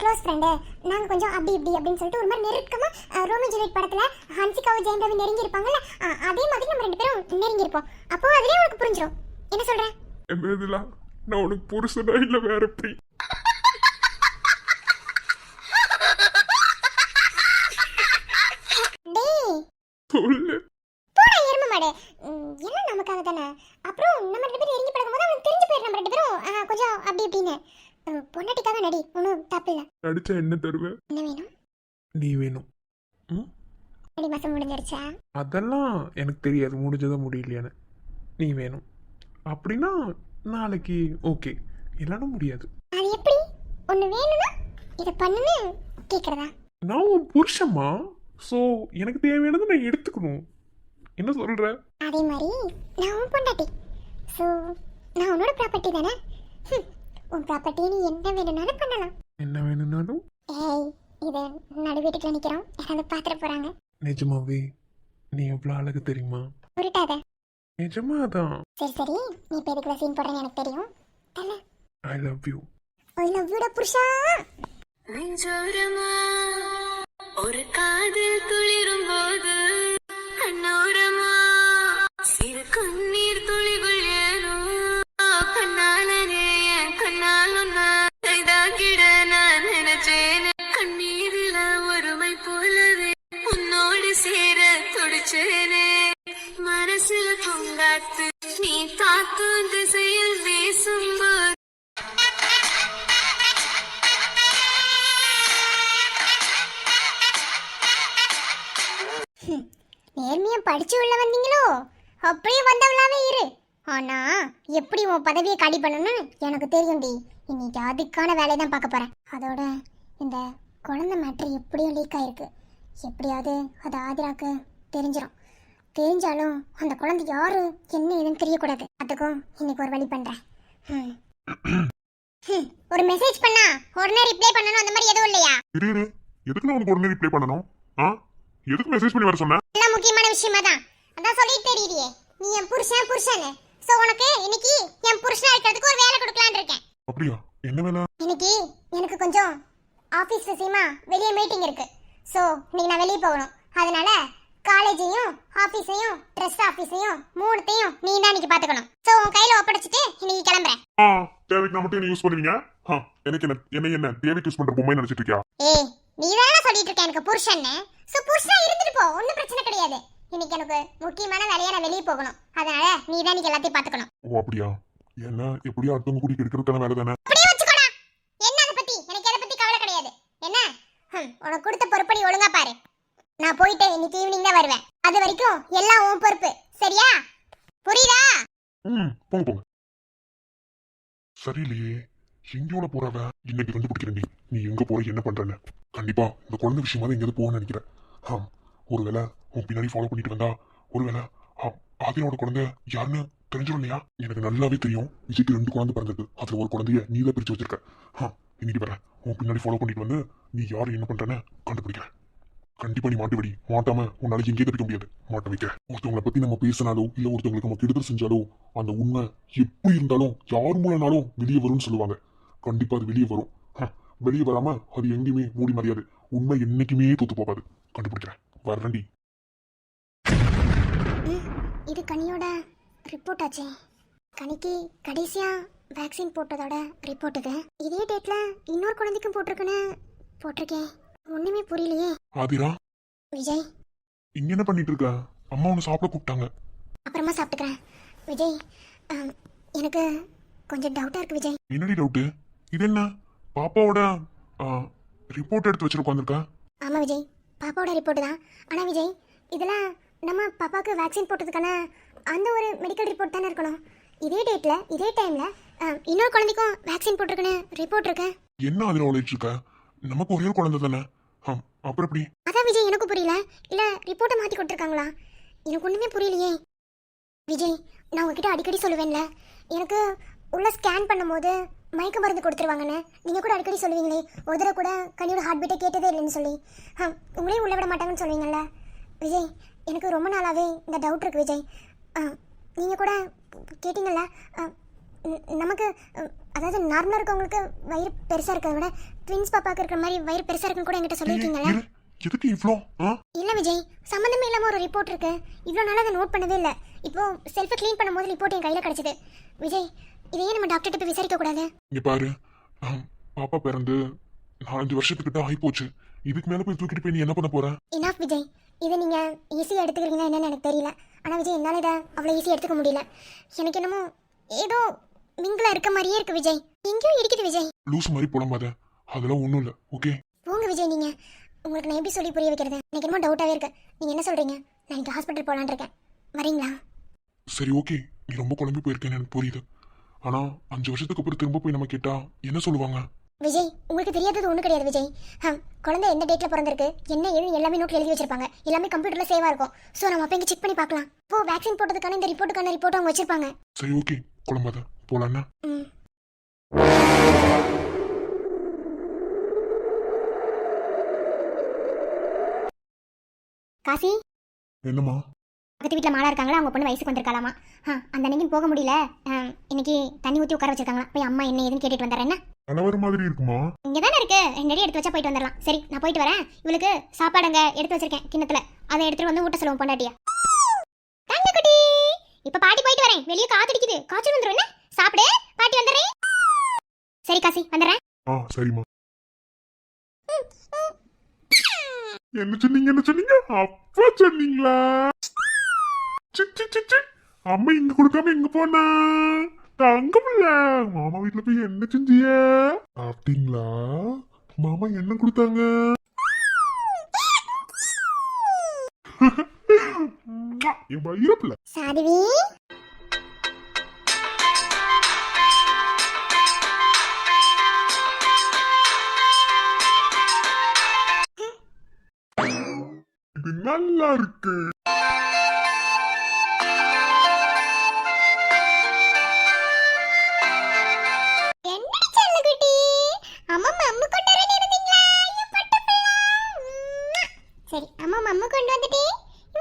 க்ளோஸ் ஃப்ரெண்டு, நாங்கள் கொஞ்சம் அப்படி இப்படி அப்படின்னு சொல்லிட்டு ஒரு மாதிரி நெருக்கமாக ரோமியோ ஜூலியட் படத்தில் ஹன்சிகாவும் ஜெயம் ரவி நெருங்கி இருப்பாங்கல்ல, அதே மாதிரி நம்ம 2 பேரும் நெருங்கி இருப்போம். அப்போ அதுலேயே உனக்கு புரிஞ்சிடும். என்ன சொல்கிறேன்? நான் உனக்கு புருஷனா இல்லை வேற எப்படி? சொல்லு. போடா எருமை மாடு. எல்லாம் நமக்காக தானே. அப்புறம் நம்ம 2 பேரும் நெருங்கி பழகும்போது அவனுக்கு தெரிஞ்சு போயிடும் நம்ம 2 பேரும் கொஞ்சம் அப்படி இப்படின்னு. பொண்டாட்டிக்காக நடி, ஒன்றும் தப்பு இல்லை. நடிச்சா என்ன தருவேன்? என்ன வேணும்? நீ வேணும். அடி மாசம் முடிஞ்சிருச்சா? அதெல்லாம் எனக்கு தெரியாது, முடிஞ்சதா முடியலையான்னு. நீ வேணும் அப்படின்னா நாளைக்கு ஓகே, இல்லைன்னா முடியாது. அது எப்படி? ஒன்று வேணும்னா இதை பண்ணுன்னு கேட்குறதா? நான் உன் புருஷம்மா. ஸோ எனக்கு தேவையானதை நான் எடுத்துக்கணும். என்ன சொல்ற? அதே மாதிரி நான் உன் பொண்டாட்டி. ஸோ நான் உன்னோட ப்ராப்பர்ட்டி தானே. உன் ப்ராப்பர்ட்டியை நீ என்ன வேணும்னாலும் பண்ணலாம். என்ன வேணும்னாலும்? ஏய், இதை நடு வீட்டுக்குள்ள நிற்கிறோம், யாராவது பார்த்துட்டு போகிறாங்க. நிஜமாவே நீ எவ்வளோ அழகு தெரியுமா? உருட்டாத. நிஜமாதான். சரி சரி, நீ இப்போ எதுக்குள்ள சீன் போடுறேன்னு எனக்கு தெரியும். தல I love you. I love யூடா புருஷா. நெஞ்சோரமா ஒரு காதல் துளிரும் போது கண்ணோரமா சிறு கண்ணீர் துளிகள் ஏனோ கண்ணாலனே என் கண்ணால் இதாகிட நான் நினைச்சேன். கண்ணீரில ஒருமை போலவே உன்னோடு சேர துடிச்சேனே. மனசுல பொங்காத்து நீ தாக்கும் திசையில் வீசும்போது நேர்மையா படிச்சு உள்ள வந்தீங்களோ? அப்படியே வந்தவளாவே இரு. ஆனா எப்படி உன் பதவியை காலி பண்ணணும்னு எனக்கு தெரியும்டி. இன்னைக்கு அதுக்கான வேலையை தான் பார்க்க போறேன். அதோட இந்த குழந்தை மேட்ரு எப்படியும் லீக் ஆயிருக்கு. எப்படியாவது அது ஆதிராக்கு தெரிஞ்சிடும். தெரிஞ்சாலும் அந்த குழந்தை யாரு என்ன ஏதுன்னு தெரியக்கூடாது. அதுக்கும் இன்னைக்கு ஒரு வழி பண்றேன். ஒரு மெசேஜ் பண்ணா உடனே ரிப்ளை பண்ணணும், அந்த மாதிரி எதுவும் இல்லையா? இரு, எதுக்கு நான் உனக்கு உடனே ரிப்ளை பண்ணணும்? எதுக்கு மெசேஜ் பண்ணி வர சொன்ன? எல்லாம் முக்கியமான விஷயமா தான். அதான் சொல்லிட்டு தெரியுறியே, நீ என் புருஷன். சோ உனக்கு இன்னைக்கு என் புருஷனா இருக்கிறதுக்கு ஒரு வேலை கொடுக்கலான்னு இருக்கேன். அப்படியா? என்ன வேலை? இன்னைக்கு எனக்கு கொஞ்சம் ஆபீஸ் விஷயமா வெளியே மீட்டிங் இருக்கு. சோ இன்னைக்கு நான் வெளியே போகணும். அதனால காலேஜையும் ஆபீஸையும் ட்ரெஸ் ஆபீஸையும் மூணுத்தையும் நீ தான் இன்னைக்கு பாத்துக்கணும். சோ உன் கையில ஒப்படைச்சிட்டு இன்னைக்கு கிளம்புறேன். தேவைக்கு நான் மட்டும் என்ன யூஸ் பண்ணுவீங்க? எனக்கு என்ன தேவைக்கு யூஸ் பண்ற பொம்மை நினைச்சிட்டு இருக்கியா? ஏய், நீ தானே சொல்லிட்டு இருக்க எனக்கு புருஷன்னு. சோ புருஷனா இருந்துட்டு போ, ஒன்னும் பிரச்சனை கிடையாது. இன்னைக்கு எனக்கு முக்கியமான வேலையா நான் வெளியே போகணும். அதனால நீ தான் இன்னைக்கு எல்லாத்தையும் பாத்துக்கணும். ஓ அப்படியா? என்ன எப்படியா அடுத்தவங்க கூட்டி எடுக்கிறதுக்கான வேலை தானே? அப்படியே வச்சுக்கோடா. என்ன அதை பத்தி எனக்கு எதை பத்தி கவலை கிடையாது. என்ன உனக்கு கொடுத்த பொறுப்பை நீ ஒழுங்கா பாரு. நான் போயிட்டு இன்னைக்கு ஈவினிங் தான் வருவேன். அது வரைக்கும் எல்லாம் உன் பொறுப்பு, சரியா? புரியுதா? போங்க. சரியில்லையே, எங்கயோட போறவ? இன்னைக்கு கண்டுபிடிக்கிறேன். நீ எங்க போற, என்ன பண்றன்னு. கண்டிப்பா இந்த குழந்தை விஷயமா தான் எங்கேயாவது போகணும்னு நினைக்கிறேன். ஒருவேளை உன் பின்னாடி ஃபாலோ பண்ணிட்டு வந்தா, ஒருவேளை ஆதிரோட குழந்தை யாருன்னு தெரிஞ்சிடும் இல்லையா? எனக்கு நல்லாவே தெரியும். விஜய்க்கு 2 குழந்தை பிறந்திருக்கு. அதுல ஒரு குழந்தைய நீ தான் பிரிச்சு வச்சிருக்க. இன்னைக்கு வரேன், உன் பின்னாடி ஃபாலோ பண்ணிட்டு வந்து நீ யாரு என்ன பண்றன்னு கண்டுபிடிக்கிறேன். கண்டிப்பா நீ மாட்டு வெடி. மாட்டாம உன்னால எங்கேயே தப்பிக்க முடியாது. மாட்ட வைக்க. ஒருத்தவங்களை பத்தி நம்ம பேசினாலோ இல்ல ஒருத்தவங்களுக்கு நம்ம கெடுதல் செஞ்சாலோ அந்த உண்மை எப்படி இருந்தாலும் யார் மூலனாலும் வெளியே வரும்னு சொல்லுவாங்க. கண்டிப்பா அது வெளியே வரும். வெளியே வராம அது எங்கேயுமே மூடி மறையாது. உண்மை என்னைக்குமே தூத்து போகாது. கண்டுபிடிக்கிறேன். வரண்டி. இது கனியோட ரிப்போர்ட் ஆச்சே. கனிக்கு கடைசியா வேக்சின் போட்டதோட ரிப்போர்ட் இது. இதே டேட்ல இன்னொரு குழந்தைக்கும் போட்டிருக்கேன். ஒண்ணுமே புரியலையே. ஆதிரா, விஜய் இங்க என்ன பண்ணிட்டு இருக்க? அம்மா உன்னை சாப்பிட கூப்பிட்டாங்க. அப்புறமா சாப்பிட்டுக்கிறேன். விஜய், எனக்கு கொஞ்சம் டவுட்டா இருக்கு விஜய். என்னடி டவுட்டு? இது என்ன பாப்பாவோட ரிப்போர்ட் எடுத்து வச்சுட்டு உட்காந்துருக்க? ஆமா விஜய், பாப்பாவோட ரிப்போர்ட் தான். ஆனா விஜய், இதெல்லாம் நம்ம பாப்பாவுக்கு வேக்சின் போட்டதுக்கான அந்த ஒரு மெடிக்கல் ரிப்போர்ட் தானே இருக்கணும். இதே டேட்ல இதே டைம்ல இன்னொரு குழந்தைக்கும் வேக்சின் போட்டிருக்குன்னு ரிப்போர்ட் இருக்கு. என்ன அதில் உழைச்சிட்டு இருக்க? நமக்கு ஒரே ஒரு குழந்தை தானே. அப்புறம் எப்படி? அதான் விஜய், எனக்கு புரியல. இல்ல ரிப்போர்ட்டை மாத்தி கொடுத்துருக்காங்களா? எனக்கு ஒண்ணுமே புரியலையே. விஜய், நான் உங்ககிட்ட அடிக்கடி சொல்லுவேன்ல, எனக்கு உள்ள ஸ்கேன் பண்ணும்போது மயக்க மருந்து கொடுத்துருவாங்கன்னு. நீங்க கூட அடிக்கடி சொல்லுவீங்களே, ஒரு தடவை கூட கனியோட ஹார்ட் பீட்டை கேட்டதே இல்லைன்னு சொல்லி. உங்களையும் உள்ள விட மாட்டாங்கன்னு சொல்லுவீங்கல்ல. விஜய், எனக்கு ரொம்ப நாளாவே இந்த டவுட் இருக்கு விஜய். நீங்க கூட கேட்டீங்கல்ல, நமக்கு அதாவது நார்மலா இருக்கவங்களுக்கு வயிறு பெருசா இருக்கிறத விட ட்வின்ஸ் பாப்பாக்கு இருக்கிற மாதிரி வயிறு பெருசா இருக்குன்னு கூட என்கிட்ட சொல்லியிருக்கீங்கல்ல. எதுக்கு இவ்ளோ? இல்ல விஜய், சம்பந்தமே இல்லாம ஒரு ரிப்போர்ட் இருக்கு. இவ்வளவு நாளா அதை நோட் பண்ணவே இல்ல. இப்போ செல்ஃபை க்ளீன் பண்ணும்போது ரிப்போர்ட் என் கையில கிடைச்சது. விஜய், இதையே நம்ம டாக்டர்கிட்ட போய் விசாரிக்க கூடாது? இங்க பாரு, பாப்பா பிறந்து 4-5 வருஷத்துக்கிட்ட ஆகி போச்சு. இதுக்கு மேல போய் தூக்கிட்டு போய் நீ என்ன பண்ண போற? இனஃப் விஜய், இதை நீங்க ஈஸியா எடுத்துக்கிறீங்களா என்னன்னு எனக்கு தெரியல. ஆனா விஜய், என்னால இதை அவ்வளவு ஈஸியா எடுத்துக்க முடியல. எனக்கு என்னமோ ஏதோ மிங்கிலா இருக்க மாதிரியே இருக்கு விஜய். எங்கேயோ இருக்குது விஜய். லூஸ் மாதிரி புலம்பாத. அதெல்லாம் ஒண்ணும் இல்ல. ஓகே போங்க விஜய். நீங்க உங்களுக்கு நான் எப்படி சொல்லி புரிய வைக்கிறது? எனக்கு என்னமோ டவுட்டாவே இருக்கு. நீங்க என்ன சொல்றீங்க? நான் இன்னைக்கு ஹாஸ்பிட்டல் போலான்னு இருக்கேன். வரீங்களா? சரி ஓகே, நீ ரொம்ப குழம்பி போயிருக்கேன்னு எனக்கு புரியுது. ஆனா 5 வருஷத்துக்கு அப்புறம் திரும்ப போய் நம்ம கேட்டா என்ன சொல்லுவாங்க? விஜய், உங்களுக்கு தெரியாதது ஒண்ணு கிடையாது விஜய். குழந்தை எந்த டேட்ல பிறந்திருக்கு, என்ன ஏது எல்லாமே நோட்ல எழுதி வச்சிருப்பாங்க. எல்லாமே கம்ப்யூட்டர்ல சேவா இருக்கும். சோ நம்ம அப்ப இங்க செக் பண்ணி பார்க்கலாம். இப்போ வேக்சின் போட்டதுக்கான இந்த ரிப்போர்ட்டுக்கான ரிப்போர்ட் அவங்க வச்சிருப்பாங்க. சரி ஓகே, குழம்பாத. போலான்னா காசி, என்னம்மா? பக்கத்து வீட்டில் மாலா இருக்காங்களா, அவங்க பொண்ணு வயசுக்கு வந்திருக்காளாமா. அந்த அன்னைக்கு போக முடியல. இன்னைக்கு தண்ணி ஊற்றி உட்கார வச்சிருக்காங்களா. போய் அம்மா என்ன ஏதுன்னு கேட்டுட்டு வந்துடுறேன். என்ன கணவர் மாதிரி இருக்குமா? இங்கே தானே இருக்கு, 2 அடி எடுத்து வச்சா போயிட்டு வந்துடலாம். சரி, நான் போயிட்டு வரேன். இவளுக்கு சாப்பாடு அங்கே எடுத்து வச்சிருக்கேன் கிண்ணத்துல, அதை எடுத்துட்டு வந்து ஊட்ட சொல்லுவோம் பொண்டாட்டியா. தங்க குட்டி, இப்ப பாட்டி போயிட்டு வரேன். வெளியே காத்தடிக்குது, காய்ச்சல் வந்துடும். என்ன சாப்பிடு, பாட்டி வந்துடுறேன். சரி காசி, வந்துடுறேன். சரிம்மா. என்ன சொன்னீங்க? அப்பா சொன்னீங்களா? அம்மா இங்க கொடுக்காம எங்க போனா? தங்கமில்ல, மாமா வீட்டுல போய் என்ன செஞ்சிய? சாப்பிட்டீங்களா? மாமா என்ன கொடுத்தாங்க? என் வயிறப்புல சாதிவி, இது நல்லா இருக்கு. என்னடி செல்ல குட்டி, அம்மா மம்மு கொண்டு வரேன்னு இருந்தீங்களா? ஐயோ, பட்டு பிள்ளை. சரி, அம்மா மம்மு கொண்டு வந்துட்டே.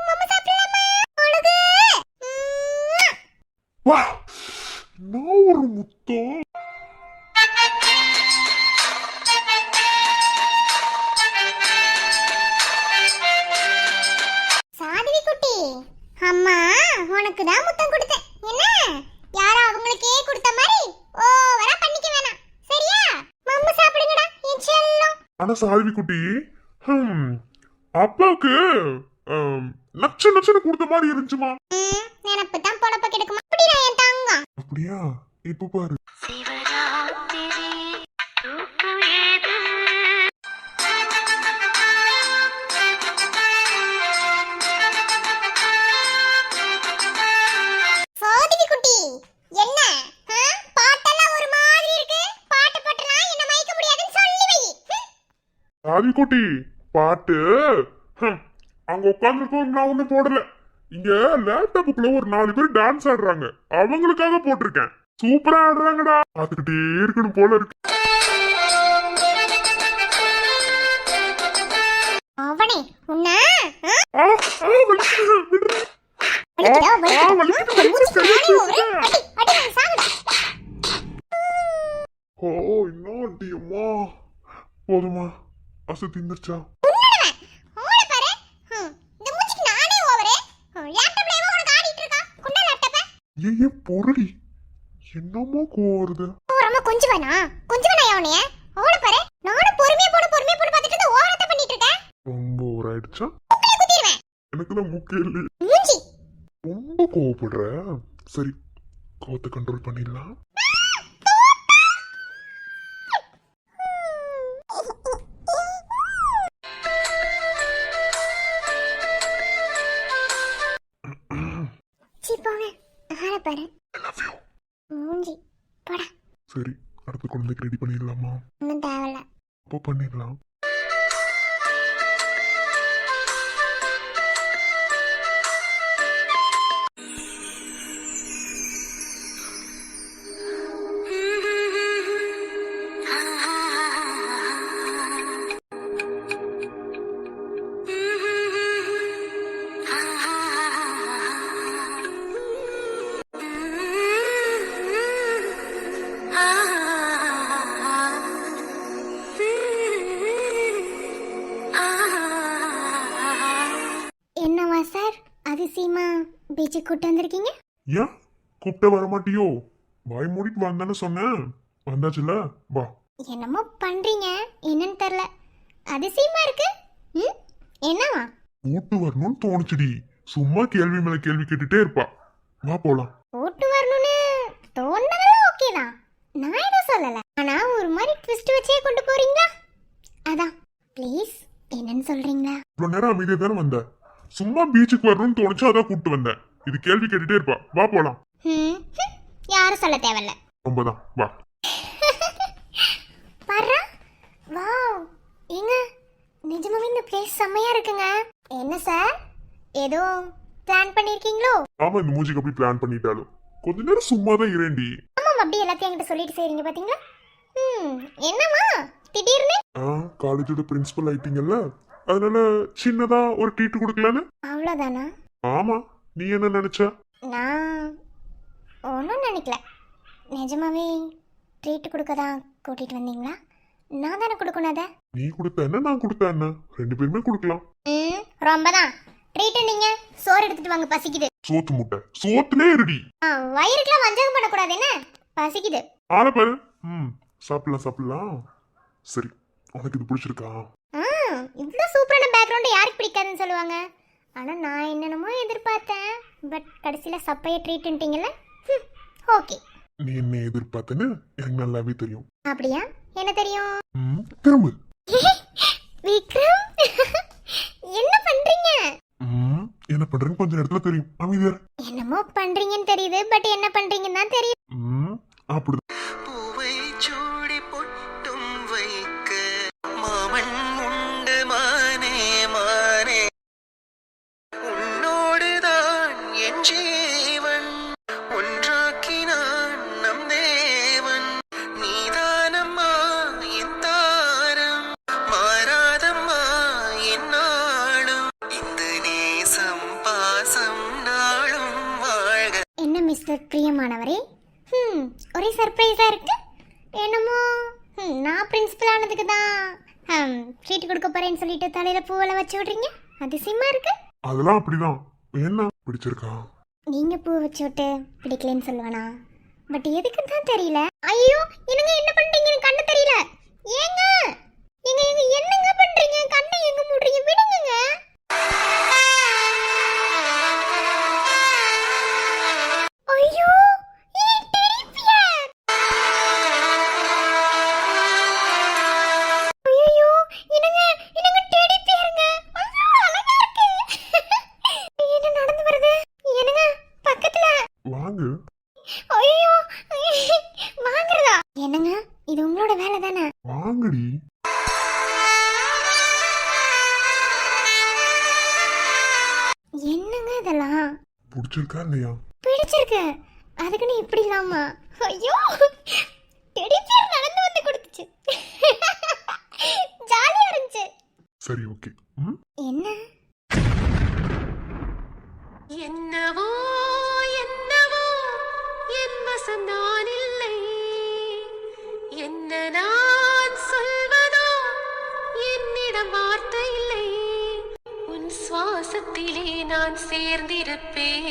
மம்மு சாப்பிடலாமா? அழகு. வா, நான் ஒரு முத்தம். சாதிவி குட்டி, அம்மா உனக்கு தான் முத்தம் கொடுத்தேன். என்ன யாரோ அவங்களுக்கே கொடுத்த மாதிரி ஓவரா பண்ணிக்க வேணாம், சரியா? மம்மு சாப்பிடுங்கடா என் செல்லம். ஆனா சால்வி குட்டி, அப்பாவுக்கு நச்சுன்னு கொடுத்த மாதிரி இருந்துச்சுமா. நினப்பு தான் பொழப்ப கெடுக்குமா? அப்படியா என் தங்கம்? அப்படியா? இப்ப பாரு. சிவராத்திரி தூக்கம் ஏது சாதிவி குட்டி, என்ன பாட்டெல்லாம் ஒரு மாதிரி இருக்கு. பாட்டு போட்டுலாம் என்ன மயக்க முடியாதுன்னு சொல்லி வை. சால்வி குட்டி, பாட்டு அங்க உட்கார்ந்து நான் ஒண்ணு போடல. இங்க லேப்டாப்புக்குள்ள ஒரு 4 பேர் டான்ஸ் ஆடுறாங்க, அவங்களுக்காக போட்டிருக்கேன். சூப்பரா ஆடுறாங்கடா, பாத்துக்கிட்டே இருக்கணும் போல இருக்கு. அவனே உன்ன வலிக்குது, விடுறேன். ஓ, இன்னும் அடியம்மா. போதுமா? அசு திந்துருச்சா? ஏ பொருளி, என்னமோ கோருது. கொஞ்சம் வேணா அவனைய ஓட பாரு. நானும் பொறுமையா போன பார்த்துட்டு இருந்த ஓவரத்தை பண்ணிட்டு இருக்கேன். ரொம்ப ஓராயிடுச்சா? குத்திடுவேன். எனக்கு தான் மூக்கே இல்லை. மூஞ்சி ரொம்ப கோவப்படுற. சரி, கோவத்தை கண்ட்ரோல் பண்ணிடலாம். போங்க ஆள பாரு. மூஞ்சி போடா. சரி, அடுத்த குழந்தைக்கு ரெடி பண்ணிடலாமா? ஒன்றும் தேவையில்ல. அப்போ பண்ணிடலாம். என்னவா சார் அதிசயமா பீச்சுக்கு கூட்டு வந்திருக்கீங்க? ஏன் கூப்பிட்ட வர மாட்டியோ? வாய் மூடிட்டு வந்தானே சொன்னேன். வந்தாச்சுல, வா. என்னமோ பண்றீங்க, என்னன்னு தெரியல. அதிசயமா இருக்கு. என்னவா? கூட்டு வரணும்னு தோணுச்சுடி. சும்மா கேள்வி மேல கேள்வி கேட்டுட்டே இருப்பா. வா போலாம். கூட்டு வரணும்னு தோணுனதெல்லாம் ஓகே தான், நான் எதுவும் சொல்லல. ஆனா ஒரு மாதிரி ட்விஸ்ட் வச்சே கொண்டு போறீங்களா? அதான் ப்ளீஸ் என்னன்னு சொல்றீங்களா? இவ்வளவு நேரம் அமைதியா தானே வந்த. சும்மா பீச்சுக்கு வரணும்னு தோணுச்சு, அதான் கூப்பிட்டு வந்தேன். இது கேள்வி கேட்டுட்டே இருப்பா. வா போலாம். யாரும் சொல்ல தேவையில்ல. ரொம்பதான், வா. பாரு, வாவ், ஏங்க நிஜமாவே இந்த பிளேஸ் செம்மையா இருக்குங்க. என்ன சார், ஏதோ பிளான் பண்ணிருக்கீங்களோ? ஆமா, இந்த மூஞ்சிக்கு அப்படி பிளான் பண்ணிட்டாலும் கொஞ்ச நேரம் சும்மா தான் இரேண்டி. ஆமா, அப்படியே எல்லாத்தையும் என்கிட்ட சொல்லிட்டு செய்றீங்க பாத்தீங்களா? என்னமா திடீர்னு? காலேஜோட பிரின்சிபல் ஆயிட்டீங்கல்ல, அதனால சின்னதா ஒரு ட்ரீட் கொடுக்கலான்னு. அவ்வளவுதானா? ஆமா, நீ என்ன நினைச்ச? நான் ஒன்றும் நினைக்கல. நிஜமாவே ட்ரீட் கொடுக்க தான் கூட்டிகிட்டு வந்தீங்களா? நான் தானே கொடுக்கணும் அதை. நீ கொடுத்த என்ன நான் கொடுத்த என்ன, ரெண்டு பேருமே கொடுக்கலாம். ரொம்ப தான் ட்ரீட்டு. நீங்கள் சோறு எடுத்துட்டு வாங்க, பசிக்குது. சோத்து முட்டை சோத்துலே இருடி. வயிறுக்கெல்லாம் வஞ்சகம் பண்ணக்கூடாது, என்ன பசிக்குது. ஆள பாரு. சாப்பிடலாம் சாப்பிடலாம். சரி, உனக்கு இது பிடிச்சிருக்கா? இவ்வளோ சூப்பரான பேக்ரவுண்டு யாருக்கு பிடிக்காதுன்னு சொல்லுவாங்க. ஆனால் நான் என்னென்னமோ எதிர்பார்த்தேன். பட் கடைசியில் சப்பையை ட்ரீட்டுன்ட்டீங்கல்ல. ஓகே. நீ என்ன எதிர்பார்த்தேன்னு எனக்கு நல்லாவே தெரியும். அப்படியா? என்ன தெரியும்? திரும்ப விக்ரம், என்ன பண்றீங்க? என்ன பண்றேன்னு கொஞ்ச நேரத்துல தெரியும். அமைதியா. என்னமோ பண்றீங்கன்னு தெரியுது, பட் என்ன பண்றீங்கன்னு தான் தெரியும். அப்படி பூவை சூடி பொட்டும் வைக்க மாமன் உண்டு மானே மானே, உன்னோடுதான் என் ஜீவன் ஒன்றாக்கினான் நம் தேவன், நீதானம்மா என் தாரம் மாறாதம்மா என் நாளும், இந்த நேசம் பாசம் நாளும் வாழ்க. என்ன மிஸ்டர் பிரியமானவரே, ஒரே சர்ப்ரைஸா இருக்கு. என்னமோ நான் பிரின்சிபல் ஆனதுக்கு தான் ட்ரீட் கொடுக்க போறேன்னு சொல்லிட்டு தலையில பூவெல்லாம் வச்சு விடுறீங்க. அதிசயமா இருக்கு. அதெல்லாம் அப்படிதான். என்ன பிடிச்சிருக்கா? நீங்க பூ வச்சு விட்டு பிடிக்கலன்னு சொல்லுவானா? பட் எதுக்குன்னு தான் தெரியல. ஐயோ, என்னங்க என்ன பண்றீங்கன்னு கண்ணு தெரியல. ஏங்க எங்க எங்க என்னங்க பண்றீங்க? கண்ணை எங்க மூடுறீங்க? விடுங்க. ஐயோ, வாங்க. ஐயோ, வாங்குறதா? என்னங்க இது உங்களோட வேலை தானே? வாங்கடி. என்னங்க இதெல்லாம்? பிடிச்சிருக்கா இல்லையா? பிடிச்சிருக்கு. அதுக்குன்னு இப்படி இல்லாமா? ஐயோ, டெடி பியர் நடந்து வந்து கொடுத்துச்சு. ஜாலியா இருந்துச்சு. சரி, ஓகே. என்ன என்னவோ என்னவோ என் வசம் நான் இல்லை, என்ன நான் சொல்வதோ என்னிடம் வார்த்தை இல்லை, உன் சுவாசத்திலே நான் சேர்ந்திருப்பேன்,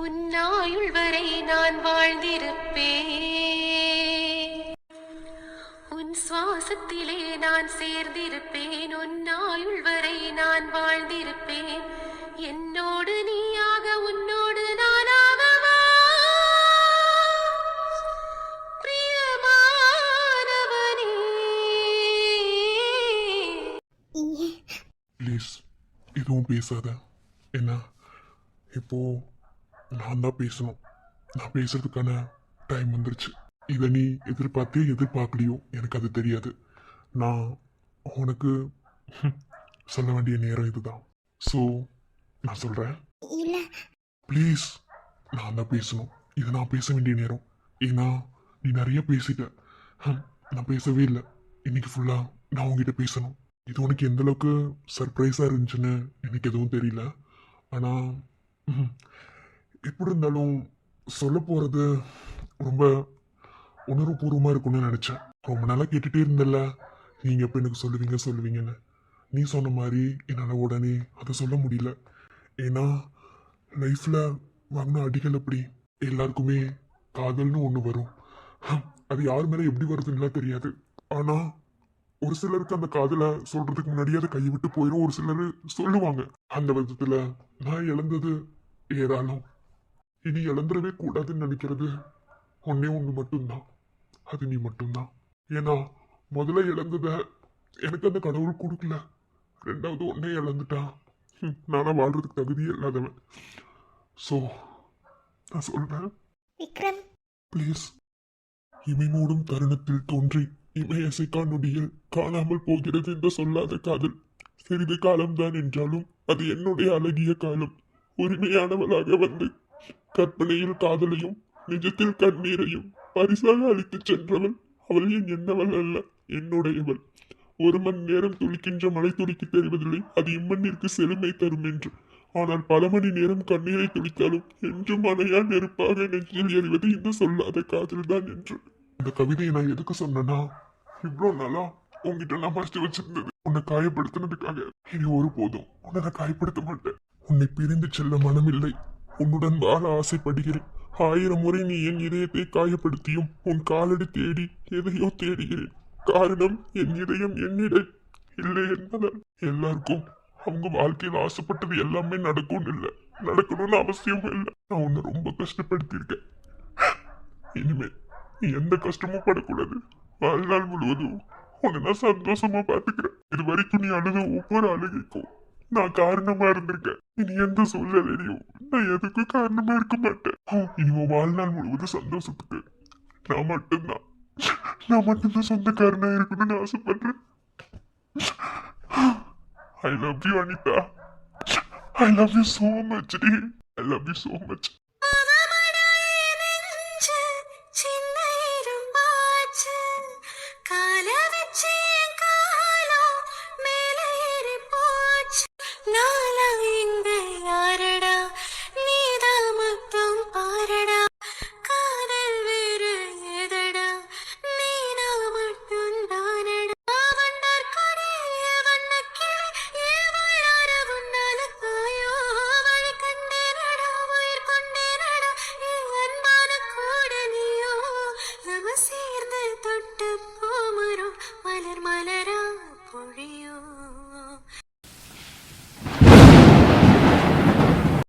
உன் ஆயுள் வரை நான் வாழ்ந்திருப்பேன், உன் சுவாசத்திலே நான் சேர்ந்திருப்பேன், உன் ஆயுள் வரை நான் வாழ்ந்திருப்பேன், என்னோடு நீயாக உன்னோடு நானாகவா பிரியமானவனே. ப்ளீஸ் எதுவும் பேசாத. என்ன இப்போ நான் தான் பேசணும். நான் பேசுறதுக்கான டைம் வந்துருச்சு. இதை நீ எதிர்பார்க்கலையோ எனக்கு அது தெரியாது. நான் உனக்கு சொல்ல வேண்டிய நேரம் இதுதான். ஸோ நான் சொல்றேன். இல்ல ப்ளீஸ், நான் தான் பேசணும். இது நான் பேச வேண்டிய நேரம். ஏன்னா நீ நிறைய பேசிட்ட. நான் பேசவே இல்லை. இன்னைக்கு ஃபுல்லா நான் உங்ககிட்ட பேசணும். இது உனக்கு எந்த அளவுக்கு சர்ப்ரைஸா இருந்துச்சுன்னு எனக்கு எதுவும் தெரியல. ஆனா எப்படி இருந்தாலும் சொல்ல போறது ரொம்ப உணர்வுபூர்வமா இருக்கும்னு நினைச்சேன். ரொம்ப நாளா கேட்டுட்டே இருந்தல, நீங்க எப்ப எனக்கு சொல்லுவீங்கன்னு. நீ சொன்ன மாதிரி என்னால் உடனே அதை சொல்ல முடியல. ஏன்னா லைஃப்ல வாங்கின அடிகள் அப்படி. எல்லாருக்குமே காதல்னு ஒன்று வரும். அது யார் மேலே எப்படி வருதுன்னுலாம் தெரியாது. ஆனா ஒரு சிலருக்கு அந்த காதலை சொல்றதுக்கு முன்னாடியே அதை கையை விட்டு போயிடும். ஒரு சிலர் சொல்லுவாங்க. அந்த விதத்துல நான் இழந்தது ஏராளம். இனி இழந்துடவே கூடாதுன்னு நினைக்கிறது ஒன்னே ஒன்று மட்டும்தான். அது நீ மட்டும்தான். ஏன்னா முதல்ல இழந்தத எனக்கு அந்த கடவுள் கொடுக்கல. ரெண்டாவது ஒன்னே இழந்துட்டா நானா வாழ்றதுக்கு தகுதியே இல்லாதவன். ஸோ நான் சொல்றேன், விக்ரம், ப்ளீஸ். இமை மூடும் தருணத்தில் தோன்றி இமையசைக்கா நொடியில் காணாமல் போகிறது என்று சொல்லாத காதல் சிறிது காலம்தான் என்றாலும் அது என்னுடைய அழகிய காலம். உரிமையானவளாக வந்து கற்பனையில் காதலையும் நிஜத்தில் கண்ணீரையும் பரிசாக அளித்துச் சென்றவள். அவள் என் என்னவள் அல்ல, என்னுடையவள். ஒரு மணி நேரம் துளிக்கின்ற மழை துளிக்கு தெரிவதில்லை அது இம்மண்ணிற்கு செழுமை தரும் என்று. ஆனால் பல மணி நேரம் கண்ணீரை துளித்தாலும் என்றும் மழையால் நெருப்பாக நெஞ்சில் எறிவது இந்த சொல்லாத காதல் தான் என்று. இந்த கவிதையை நான் எதுக்கு சொன்னேன்னா, இவ்வளோ நாளா உங்ககிட்ட நான் மறைச்சு வச்சிருந்தது உன்னை காயப்படுத்தினதுக்காக. இனி ஒரு போதும் உன்னை நான் காயப்படுத்த மாட்டேன். உன்னை பிரிந்து செல்ல மனமில்லை, உன்னுடன் வாழ ஆசைப்படுகிறேன். 1000 முறை நீ என் இதயத்தை காயப்படுத்தியும் உன் காலடி தேடி எதையோ தேடுகிறேன். காரணம் என் இதயம் என்னிடம் இல்லை என்பதால். எல்லாருக்கும் அவங்க வாழ்க்கையில் ஆசைப்பட்டது எல்லாமே நடக்கும்னு இல்லை, நடக்கணும்னு அவசியமும் இல்லை. நான் உன்னை ரொம்ப கஷ்டப்படுத்தியிருக்கேன். இனிமே நீ எந்த கஷ்டமும் படக்கூடாது. வாழ்நாள் முழுவதும் உன்னை நான் சந்தோஷமா பாத்துக்கிறேன். இது வரைக்கும் நீ அழுத ஒவ்வொரு அழுகைக்கும் நான் காரணமா இருந்திருக்கேன். இனி எந்த சூழ்நிலையிலையும் நான் எதுக்கும் காரணமா இருக்க மாட்டேன். இனி உன் வாழ்நாள் முழுவதும் சந்தோஷத்துக்கு நான் மட்டும்தான் சொந்தக்காரனா இருக்கணும்னு ஆசைப்படுறேன். I love you, Anita. I love you so much, dear. I love you so much.